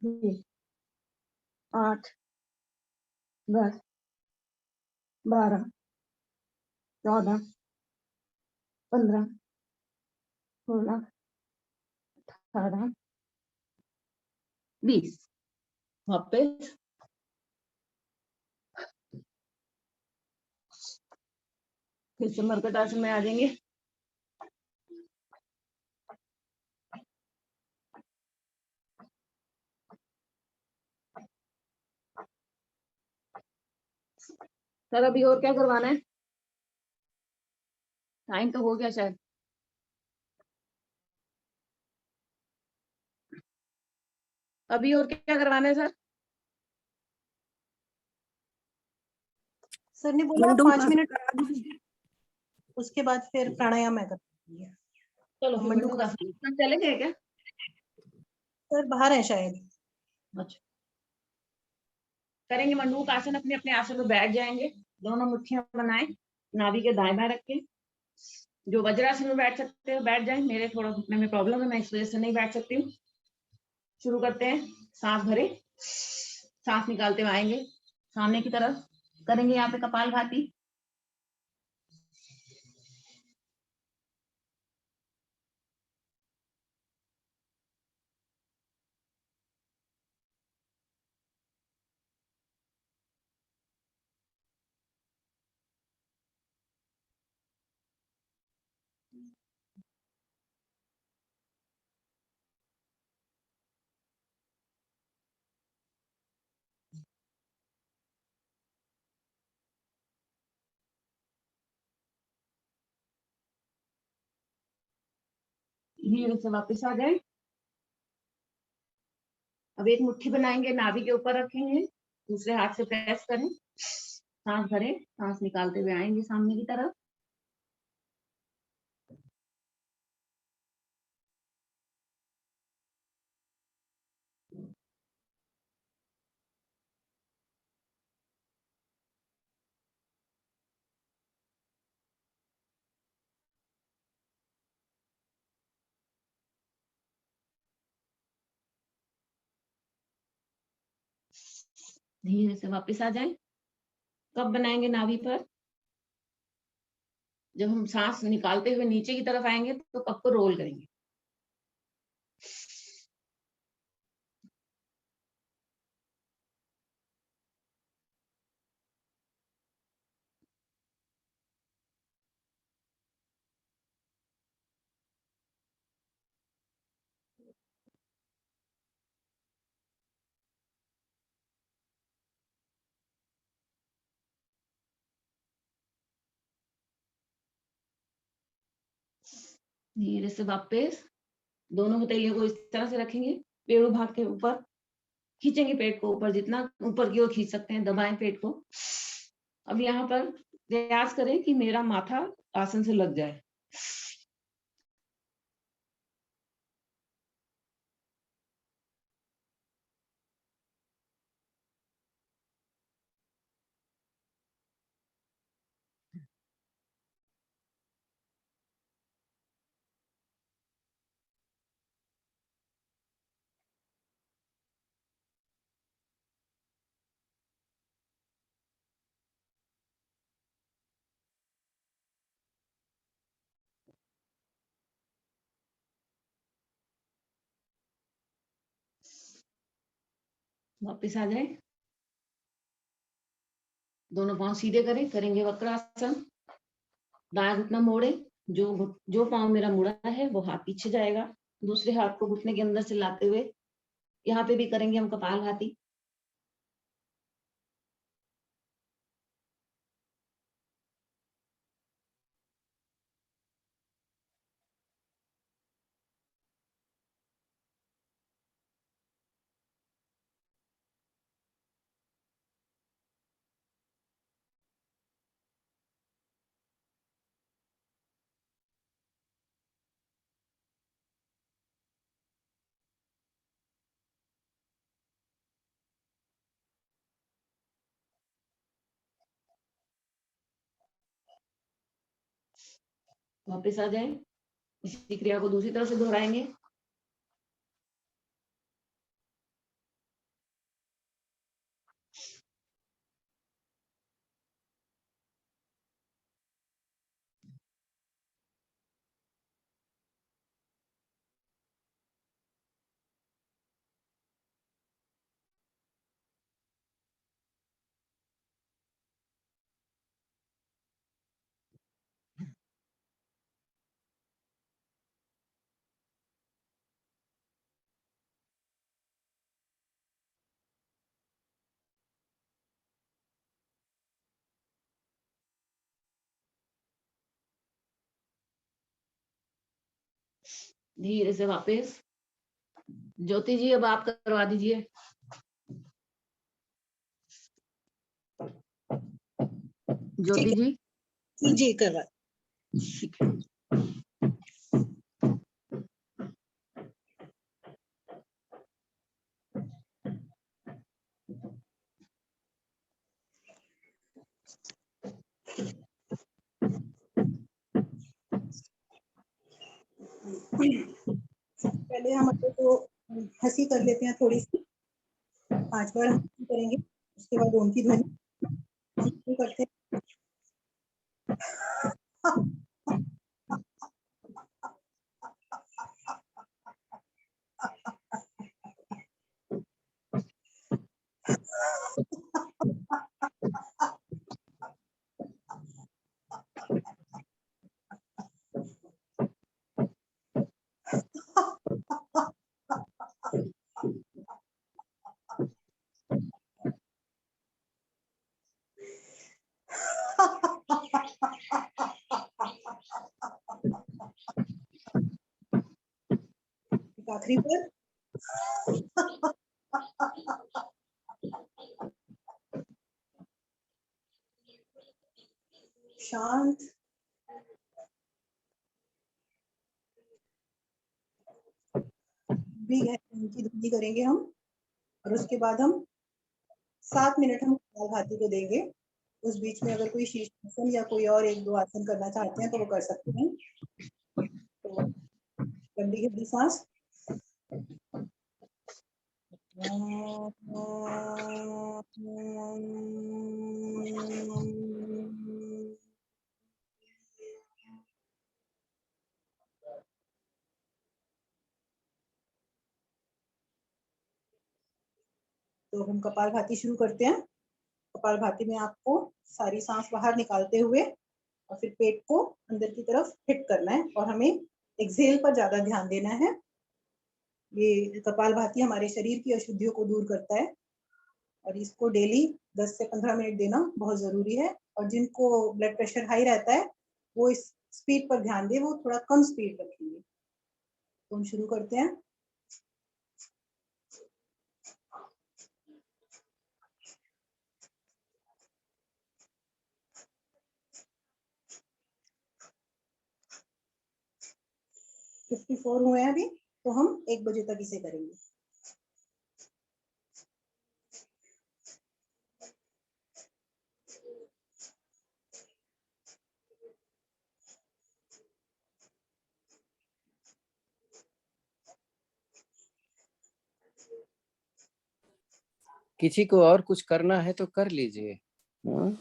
6 8 10 12 14 15 16 18 20। वापस फिर से मरकट आसन में आ जाएंगे। सर अभी और क्या करवाना है? टाइम तो हो गया शायद। अभी और क्या करवाना है सर? सर ने बोला मंडूक 5 मिनट, करा दीजिए। उसके बाद फिर प्राणायाम मैं करती हूँ। चलो फिर मंडूक मंडूक आसन चले गए क्या? सर बाहर है शायद। अच्छा, करेंगे मंडूक आसन। अपने अपने आसन में बैठ जाएंगे। दोनों मुट्ठियां बनाएं, नाभि के दाएं बाएं रखें। जो वज्रासन में बैठ सकते हैं बैठ जाएं। मेरे थोड़ा घुटने में प्रॉब्लम है, मैं इस वजह से नहीं बैठ सकती हूँ। शुरू करते हैं। सांस भरे, सांस निकालते हुए आएंगे सामने की तरफ। करेंगे यहाँ पे कपालभाति। धीरे से वापस आ जाए। अब एक मुट्ठी बनाएंगे, नाभि के ऊपर रखेंगे, दूसरे हाथ से प्रेस करें। सांस भरें, सांस निकालते हुए आएंगे सामने की तरफ। धीरे से वापस आ जाए। कब बनाएंगे नाभि पर? जब हम सांस निकालते हुए नीचे की तरफ आएंगे तो कप को रोल करेंगे। धीरे से वापस दोनों हथेलियों को इस तरह से रखेंगे, पेड़ू भाग के ऊपर खींचेंगे पेट को ऊपर, जितना ऊपर की ओर खींच सकते हैं, दबाएं पेट को। अब यहाँ पर प्रयास करें कि मेरा माथा आसन से लग जाए। वापस आ जाए। दोनों पांव सीधे करें, करेंगे वक्रासन। दायां घुटना मोड़े, जो पांव मेरा मुड़ा है वो हाथ पीछे जाएगा। दूसरे हाथ को घुटने के अंदर से लाते हुए यहाँ पे भी करेंगे हम कपालभाति। वापस आ जाए। इसी क्रिया को दूसरी तरफ से दोहराएंगे। धीरे से वापस। ज्योति जी अब आप करवा दीजिए। ज्योति जी जी करवा। पहले हम तो हंसी कर लेते हैं थोड़ी सी, 5 बार हंसी करेंगे, उसके बाद ओम की ध्वनि करते हैं। आखिरी पर शांत। भी उनकी ध्वनि करेंगे हम, और उसके बाद हम 7 मिनट हम कपालभाति को देंगे। उस बीच में अगर कोई शीर्षासन या कोई और 1-2 आसन करना चाहते हैं तो वो कर सकते हैं। तो लंबी गहरी सांस। तो हम कपालभाति शुरू करते हैं। कपालभाति में आपको सारी सांस बाहर निकालते हुए और फिर पेट को अंदर की तरफ हिट करना है और हमें एक्सहेल पर ज्यादा ध्यान देना है। ये कपालभाति हमारे शरीर की अशुद्धियों को दूर करता है और इसको डेली 10 से 15 मिनट देना बहुत जरूरी है। और जिनको ब्लड प्रेशर हाई रहता है वो इस स्पीड पर ध्यान दे, वो थोड़ा कम स्पीड रखेंगे। तो हम शुरू करते हैं। तो 54 हुए हैं अभी, तो हम 1 बजे तक इसे करेंगे। किसी को और कुछ करना है तो कर लीजिए। हाँ?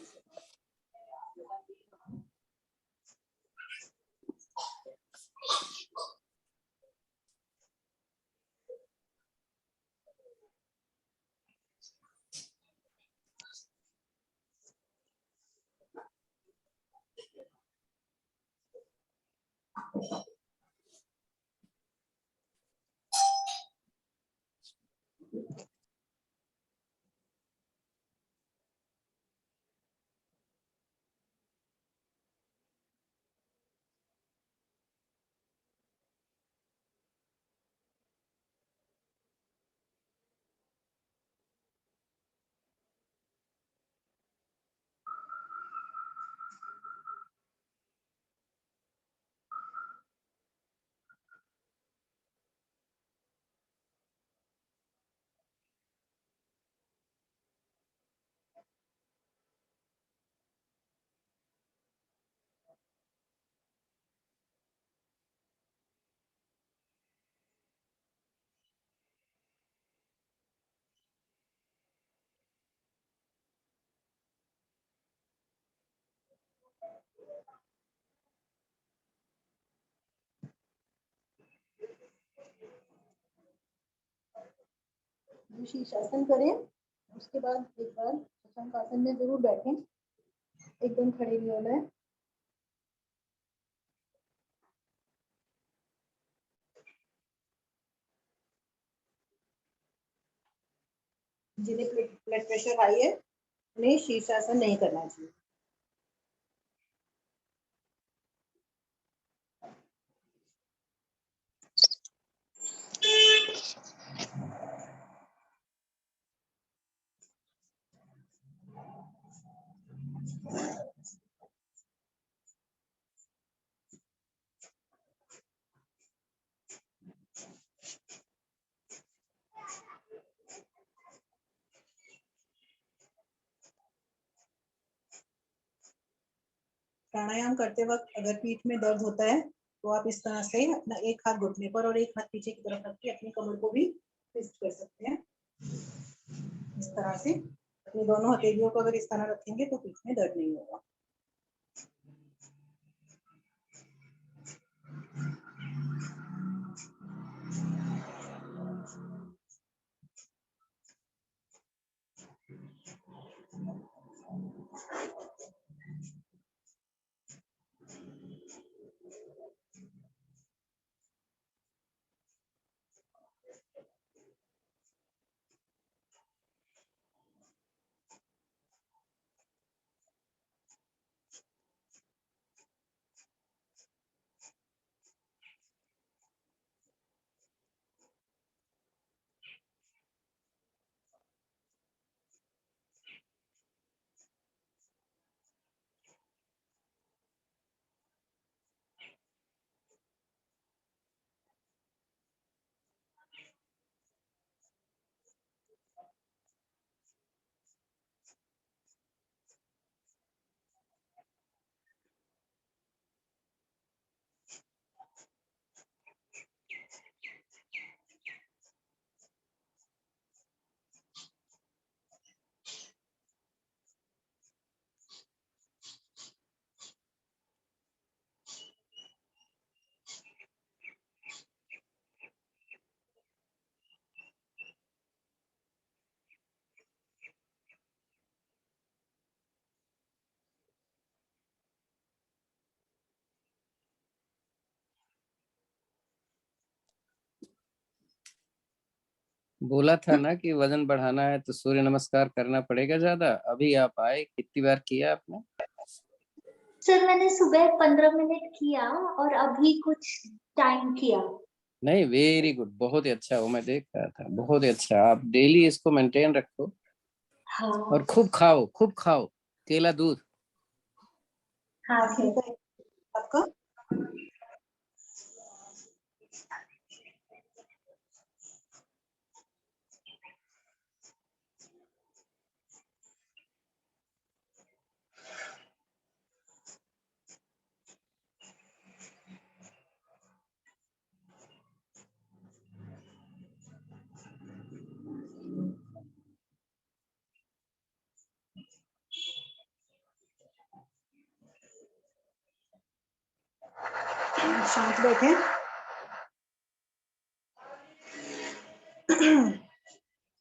शीर्षासन करें, उसके बाद एक बार शशांकासन में जरूर बैठें, एकदम खड़े नहीं होना है। जिन्हें ब्लड प्रेशर हाई है उन्हें शीर्षासन नहीं करना चाहिए। प्राणायाम करते वक्त अगर पीठ में दर्द होता है तो आप इस तरह से अपना एक हाथ घुटने पर और एक हाथ पीछे की तरफ रख के अपनी कमर को भी ट्विस्ट कर सकते हैं। इस तरह से अपनी दोनों हथेलियों को अगर इस तरह रखेंगे तो पीठ में दर्द नहीं होगा। बोला था ना कि वजन बढ़ाना है तो सूर्य नमस्कार करना पड़ेगा ज्यादा। अभी आप आए, कितनी बार किया आपने? सर मैंने सुबह 15 मिनट किया और अभी कुछ टाइम किया। नहीं, वेरी गुड, बहुत ही अच्छा। वो मैं देख रहा था, बहुत ही अच्छा। आप डेली इसको मेंटेन रखो हाँ और खूब खाओ, खूब खाओ केला, दूध। हाँ ठीक सर। है आपका। शांत बैठे।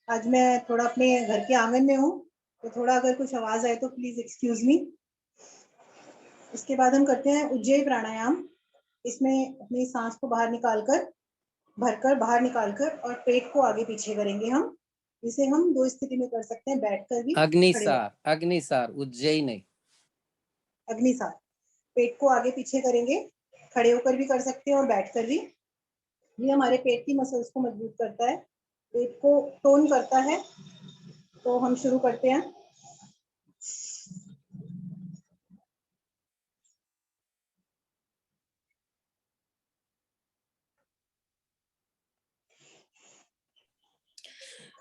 आज मैं थोड़ा अपने घर के आंगन में हूँ, तो थोड़ा अगर कुछ आवाज आए तो प्लीज एक्सक्यूज मी। इसके बाद हम करते हैं उज्जयी प्राणायाम। इसमें अपनी सांस को बाहर निकालकर, भरकर बाहर निकालकर और पेट को आगे पीछे करेंगे हम। इसे हम दो स्थिति में कर सकते हैं, बैठकर भी, खड़े होकर। अग्निसार, अग्निसार, उज्जयी नहीं। अग्निसार, पेट को आगे पीछे करेंगे, खड़े होकर भी कर सकते हैं और बैठकर भी। ये हमारे पेट की मसल्स को मजबूत करता है, पेट को टोन करता है। तो हम शुरू करते हैं।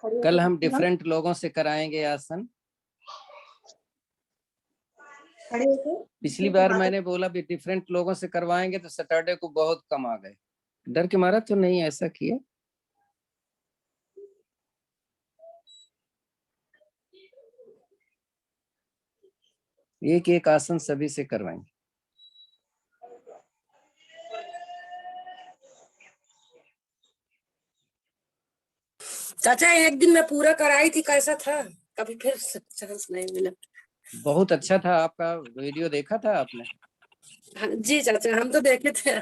खड़े कल होकर हम करते हैं डिफरेंट लोगों से कराएंगे आसन। खड़े होकर पिछली दूसरे के बार हाथ। मैंने बोला भी डिफरेंट लोगों से करवाएंगे, तो सैटरडे को बहुत कम आ गए। डर के मारा तो नहीं ऐसा किया? एक एक आसन सभी से करवाएंगे। चाचा एक दिन में पूरा कराई थी, कैसा था? कभी फिर चांस नहीं मिला। बहुत अच्छा था। आपका वीडियो देखा था आपने? हाँ, जी चाचा हम तो देखे थे।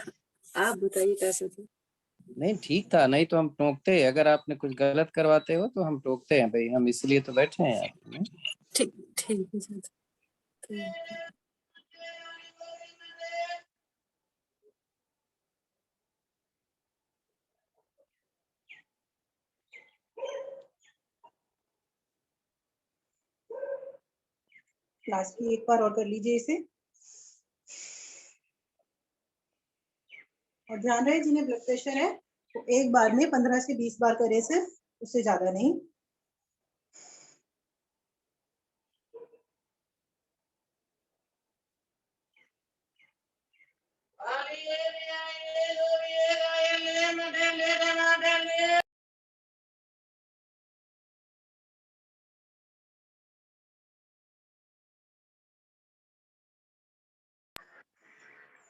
आप बताइए कैसे थे? नहीं, ठीक था। नहीं तो हम टोकते, अगर आपने कुछ गलत करवाते हो तो हम टोकते हैं भाई, हम इसलिए तो बैठे हैं आपने। ठीक ठीक है चाचा। ठीक। लास्ट की एक बार और कर लीजिए इसे। और ध्यान रहे जिन्हें ब्लड प्रेशर है तो एक बार में 15 से 20 बार करें सिर्फ, उससे ज्यादा नहीं।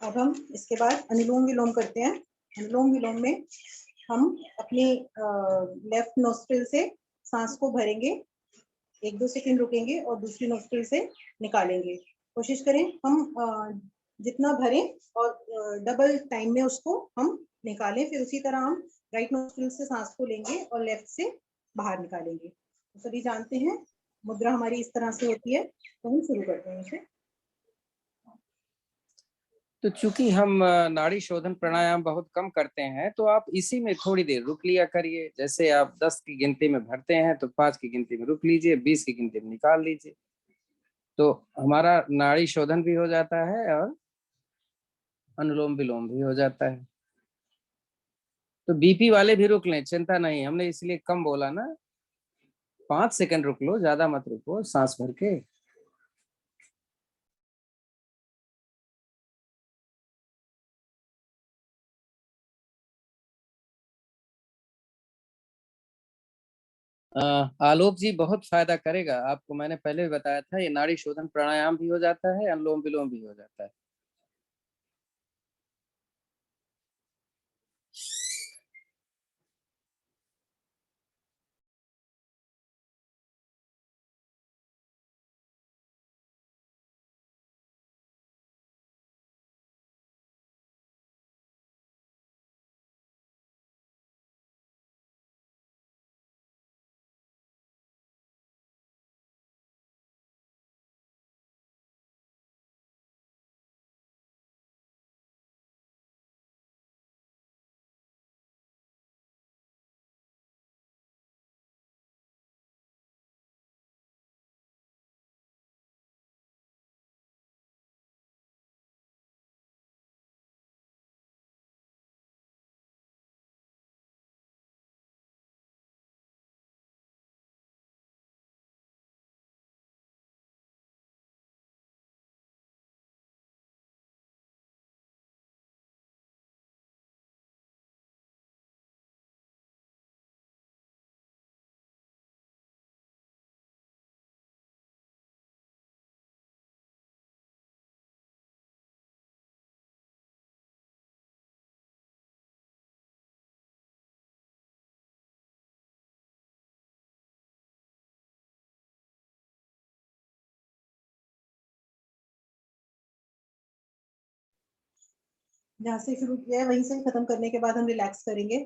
अब हम इसके बाद अनुलोम विलोम करते हैं। अनुलोम विलोम में हम अपनी लेफ्ट नोस्ट्रिल से सांस को भरेंगे, 1-2 सेकंड रुकेंगे और दूसरी नोस्ट्रिल से निकालेंगे। कोशिश करें हम जितना भरें और डबल टाइम में उसको हम निकालें। फिर उसी तरह हम राइट नोस्ट्रिल से सांस को लेंगे और लेफ्ट से बाहर निकालेंगे। तो सभी जानते हैं मुद्रा हमारी इस तरह से होती है। तो हम शुरू करते हैं इसे। तो चूंकि हम नाड़ी शोधन प्राणायाम बहुत कम करते हैं, तो आप इसी में थोड़ी देर रुक लिया करिए। जैसे आप 10 की गिनती में भरते हैं तो 5 की गिनती में रुक लीजिए, 20 की गिनती में निकाल लीजिए। तो हमारा नाड़ी शोधन भी हो जाता है और अनुलोम विलोम भी हो जाता है। तो बीपी वाले भी रुक लें, चिंता नहीं, हमने इसलिए कम बोला ना। 5 सेकंड रुक लो, ज्यादा मत रुको सांस भर के। आलोक जी, बहुत फायदा करेगा आपको। मैंने पहले भी बताया था, ये नाड़ी शोधन प्राणायाम भी हो जाता है, अनुलोम विलोम भी हो जाता है। जहाँ से शुरू किया है वहीं से खत्म करने के बाद हम रिलैक्स करेंगे।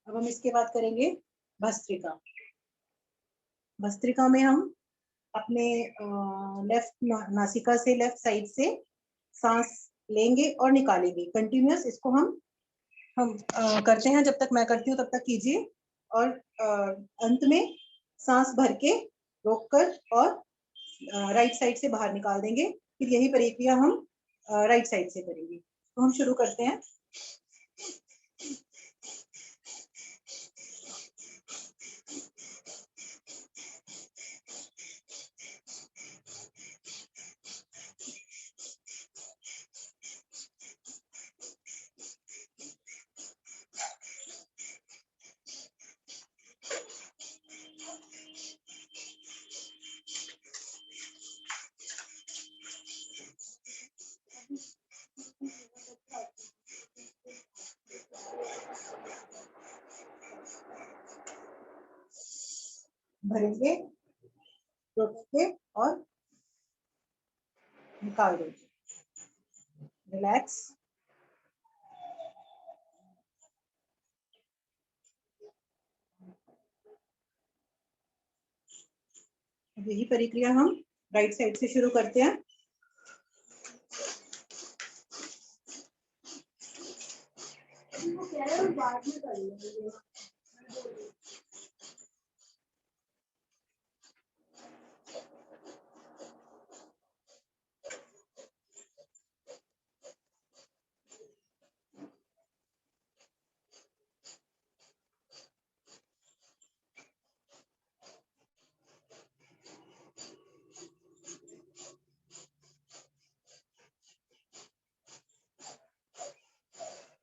अब हम इसके बाद करेंगे भस्त्रिका। भस्त्रिका में हम अपने लेफ्ट नासिका से, लेफ्ट साइड से सांस लेंगे और निकालेंगे कंटिन्यूअस। इसको हम करते हैं, जब तक मैं करती हूँ तब तक कीजिए, और अंत में सांस भर के रोककर और राइट साइड से बाहर निकाल देंगे। फिर यही प्रक्रिया हम राइट साइड से करेंगे। तो हम शुरू करते हैं। भरेंगे, रोकेंगे और निकाल देंगे। रिलैक्स। यही प्रक्रिया हम राइट साइड से शुरू करते हैं।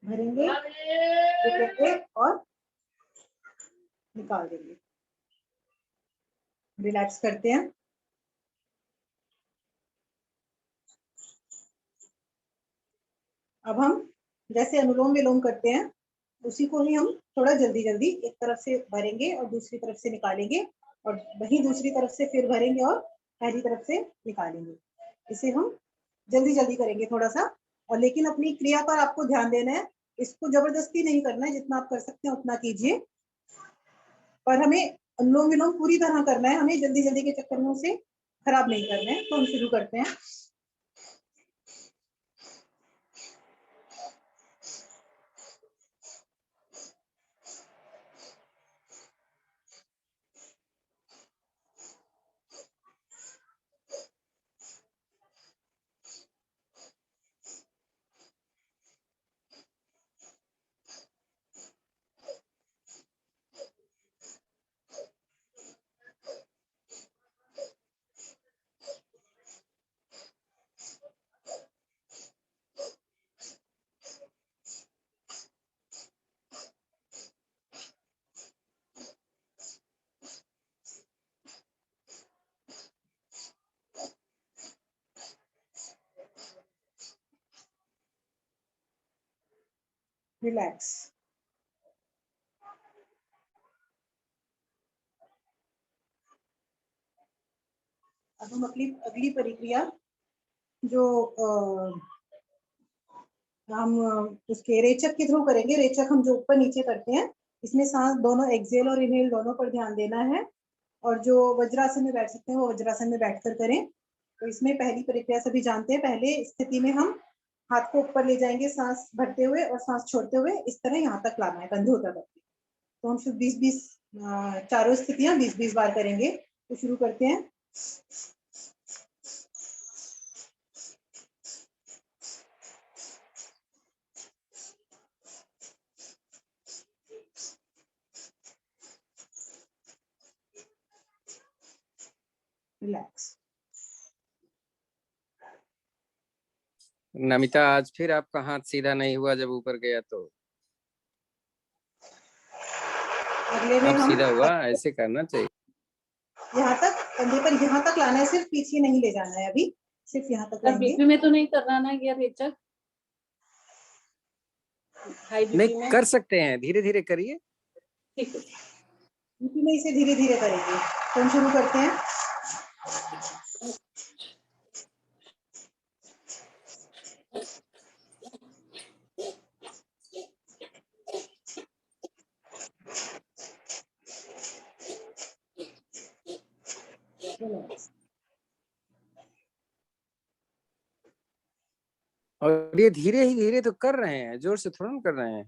भरेंगे, रोकेंगे और निकाल देंगे। रिलैक्स करते हैं। अब हम जैसे अनुलोम विलोम करते हैं उसी को ही हम थोड़ा जल्दी जल्दी एक तरफ से भरेंगे और दूसरी तरफ से निकालेंगे, और वही दूसरी तरफ से फिर भरेंगे और पहली तरफ से निकालेंगे। इसे हम जल्दी जल्दी करेंगे थोड़ा सा, और लेकिन अपनी क्रिया पर आपको ध्यान देना है। इसको जबरदस्ती नहीं करना है, जितना आप कर सकते हैं उतना कीजिए, पर हमें अनुलोम विलोम पूरी तरह करना है। हमें जल्दी जल्दी के चक्कर में उसे खराब नहीं करना है। तो हम शुरू करते हैं। रिलैक्स। अब हम अपनी अगली प्रक्रिया जो हम उसके रेचक के थ्रू करेंगे। रेचक हम जो ऊपर नीचे करते हैं, इसमें सांस दोनों एक्सेल और इनहेल दोनों पर ध्यान देना है। और जो वज्रासन में बैठ सकते हैं वो वज्रासन में बैठकर करें। तो इसमें पहली प्रक्रिया सभी जानते हैं। पहले स्थिति में हम हाथ को ऊपर ले जाएंगे सांस भरते हुए, और सांस छोड़ते हुए इस तरह यहाँ तक लाना है, कंधों तक। तो हम सिर्फ 20-20 चारों स्थितियां 20-20 बार करेंगे। तो शुरू करते हैं। रिलैक्स। नमिता, आज फिर आपका हाथ सीधा नहीं हुआ जब ऊपर गया तो। अगले में अब हम सीधा हुआ, ऐसे करना चाहिए। यहाँ तक, कंधे पर यहाँ तक लाना है, सिर्फ पीछे नहीं ले जाना है। अभी सिर्फ यहाँ तक लाएंगे। बीपी में तो नहीं करना ना ये रेचक? हाई बीपी नहीं में कर सकते हैं, धीरे धीरे करिए। ठीक है। बीपी में इसे धीरे धीरे करेंगे। तो हम शुरू करते हैं। और ये धीरे ही धीरे तो कर रहे हैं, जोर से थोड़ा ना कर रहे हैं।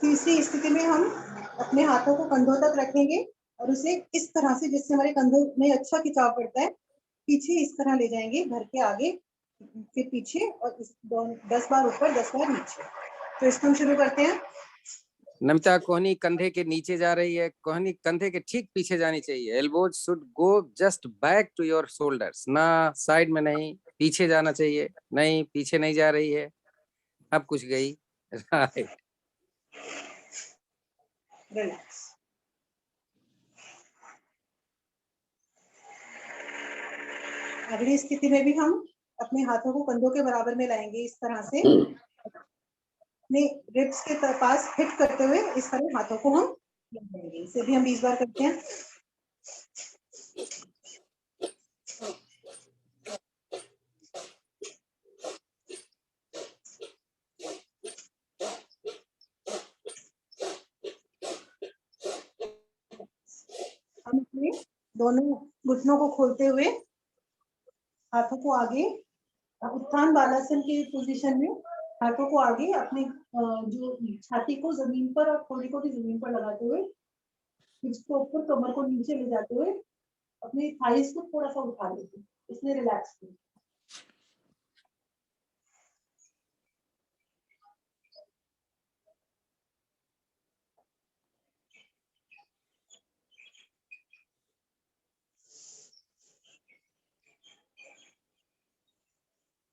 तीसरी स्थिति में हम अपने हाथों को कंधों तक रखेंगे और उसे इस तरह से, जिससे हमारे कंधों में अच्छा खिंचाव पड़ता है, पीछे इस तरह ले जाएंगे, घर के आगे, फिर पीछे, और 10 बार ऊपर 10 बार नीचे। तो इसको हम शुरू करते हैं। नमिता, कोहनी कंधे के नीचे जा रही है, कोहनी कंधे के ठीक पीछे जानी चाहिए। Elbows should go just back to your shoulders, ना साइड में नहीं, पीछे जाना चाहिए। नहीं, पीछे नहीं जा रही है, अब कुछ गई। राइट। रिलैक्स। अगली स्थिति में भी हम अपने हाथों को कंधों के बराबर में लाएंगे, इस तरह से अपने रिब्स के पास हिट करते हुए इस तरह हाथों को हम लगाएंगे। इसे भी हम 20 बार करते हैं। हम अपने दोनों घुटनों को खोलते हुए हाथों को आगे, उत्थान बालासन की पोजीशन में हाथों को आगे, अपने जो छाती को जमीन पर और थोड़ी को भी जमीन पर लगाते हुए, इसको ऊपर, कमर को नीचे ले जाते हुए अपने थाइस को थोड़ा सा उठा लेते हैं, इसमें रिलैक्स करें।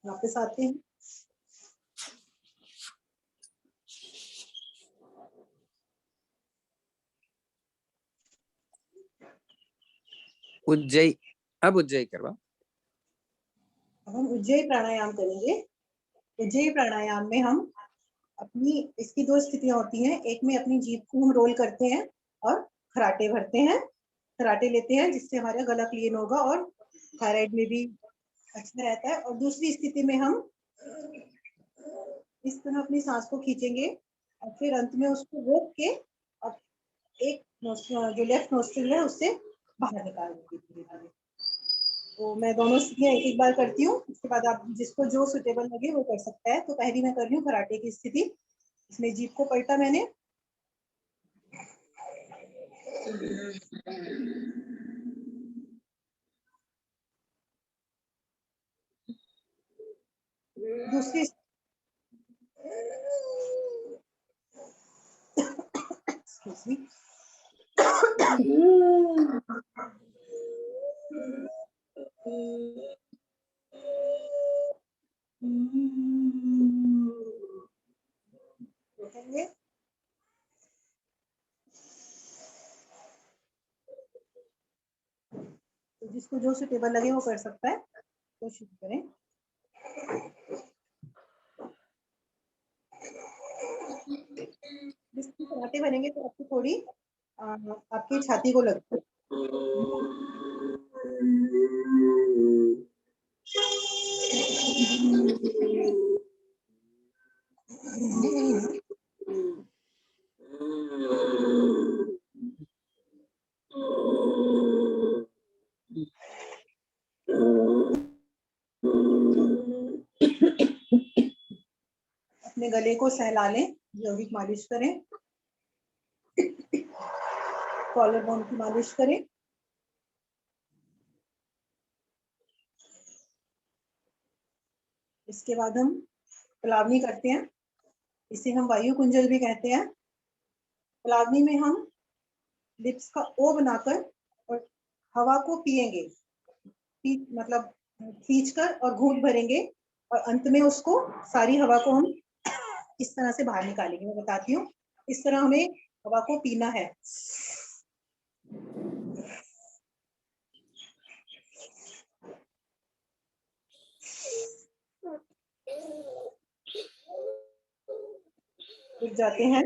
वापस आते हैं। उज्जयी, अब उज्जयी करवा। अब हम उज्जयी प्राणायाम करेंगे। उज्जयी प्राणायाम में हम अपनी, इसकी 2 स्थितियां होती हैं। एक में अपनी जीभ को हम रोल करते हैं और खराटे भरते हैं, खराटे लेते हैं, जिससे हमारा गला क्लीन होगा और थायराइड में भी अच्छा रहता है। और दूसरी स्थिति में हम इस तरह अपनी सांस को खींचेंगे और फिर अंत में उसको रोक के और एक जो लेफ्ट नोस्ट्रिल है उससे बाहर निकाल देंगे। तो मैं दोनों स्थितियां एक एक बार करती हूँ, उसके बाद आप जिसको जो सुटेबल लगे वो कर सकता है। तो पहली मैं कर रही हूँ कराटे की स्थिति। इसमें जीभ को पलटा मैंने, दूसरी excuse me, देखेंगे। तो जिसको जो सुटेबल लगे वो कर सकता है। तो शुरू करें। जिसकी कराटे बनेंगे तो आपको थोड़ी आपकी छाती को लगती है। अपने गले को सहला लें, यौगिक मालिश करें, कॉलर बोन की मालिश करें। इसके बाद हम पलावनी करते हैं, इसे हम वायु कुंजल भी कहते हैं। पलावनी में हम लिप्स का ओ बनाकर और हवा को पिएंगे, मतलब खींचकर और घूंट भरेंगे, और अंत में उसको, सारी हवा को हम इस तरह से बाहर निकालेंगे। मैं बताती हूँ, इस तरह हमें हवा को पीना है। रुक जाते हैं।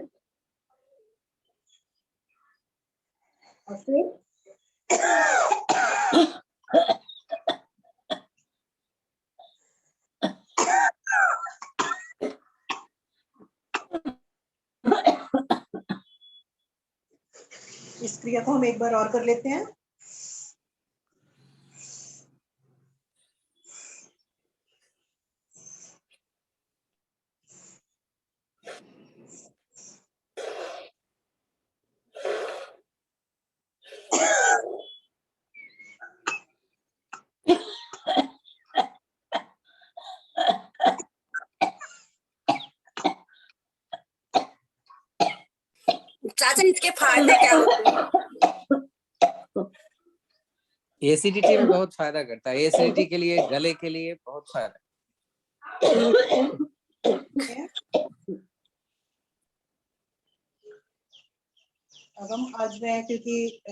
और फिर इस क्रिया को हम एक बार और कर लेते हैं। चाचा इसके फायदे क्या होते हैं? एसिडिटी में बहुत फायदा करता है, एसिडिटी के लिए, गले के लिए बहुत फायदा। अब हम आज में, क्योंकि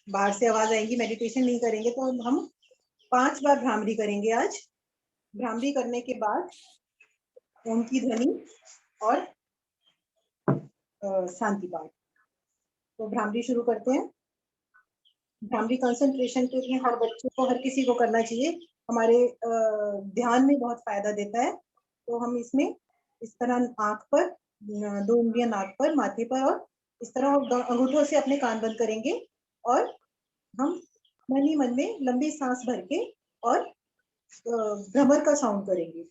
बाहर से आवाज आएंगी, मेडिटेशन नहीं करेंगे, तो हम 5 बार भ्रामरी करेंगे आज। भ्रामरी करने के बाद ओम की ध्वनि और शांति पाठ। तो भ्रामरी शुरू करते हैं। भ्रामरी कंसंट्रेशन के लिए हर बच्चे को, हर किसी को करना चाहिए। हमारे ध्यान में बहुत फायदा देता है। तो हम इसमें इस तरह आंख पर, 2 उंगलियां नाक पर, माथे पर, और इस तरह अंगूठों से अपने कान बंद करेंगे और हम मन ही मन में लंबी सांस भर के और भ्रमर का साउंड करेंगे।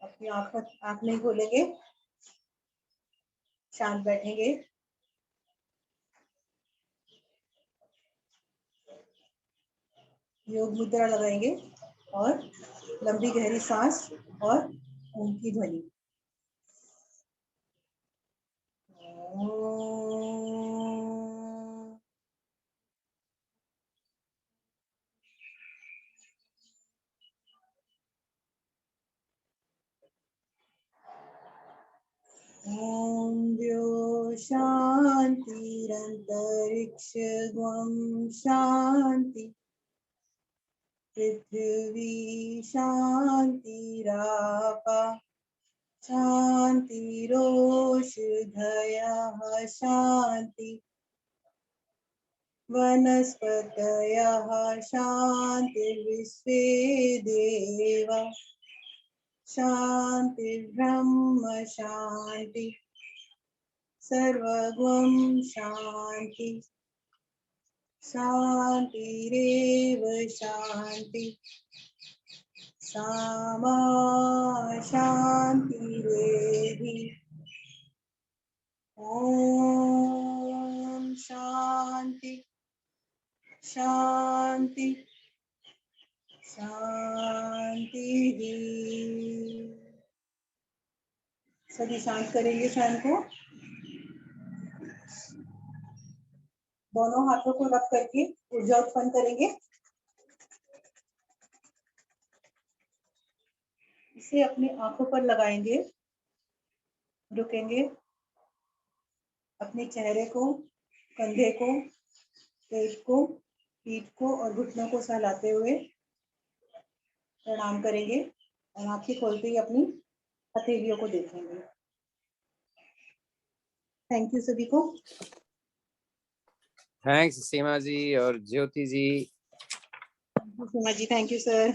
अपनी आंख नहीं खोलेंगे, शांत बैठेंगे। योग मुद्रा लगाएंगे और लंबी गहरी सांस और ओम की ध्वनि। ॐ द्यो शान्तिरन्तरिक्षगुं शान्ति, पृथिवी शान्तिरापा शान्तिरोषधयः शान्ति, वनस्पतयः शान्तिर्विश्वे देवा शांति, ब्रह्म शांति, सर्वगुण शांति, शांतिरेव शांति, सामा शांतिरेधि। ओम शांति शांति शांति। सभी शांत करेंगे फैन को। दोनों हाथों को रब करके ऊर्जा उत्पन्न करेंगे। इसे अपनी आंखों पर लगाएंगे, रुकेंगे, अपने चेहरे को, कंधे को, पेट को, पीठ को और घुटनों को सहलाते हुए प्रणाम करेंगे और आंखें खोलते ही अपनी हथेलियों को देखेंगे। थैंक यू सभी को। थैंक्स सीमा जी और ज्योति जी। सीमा जी, थैंक यू सर।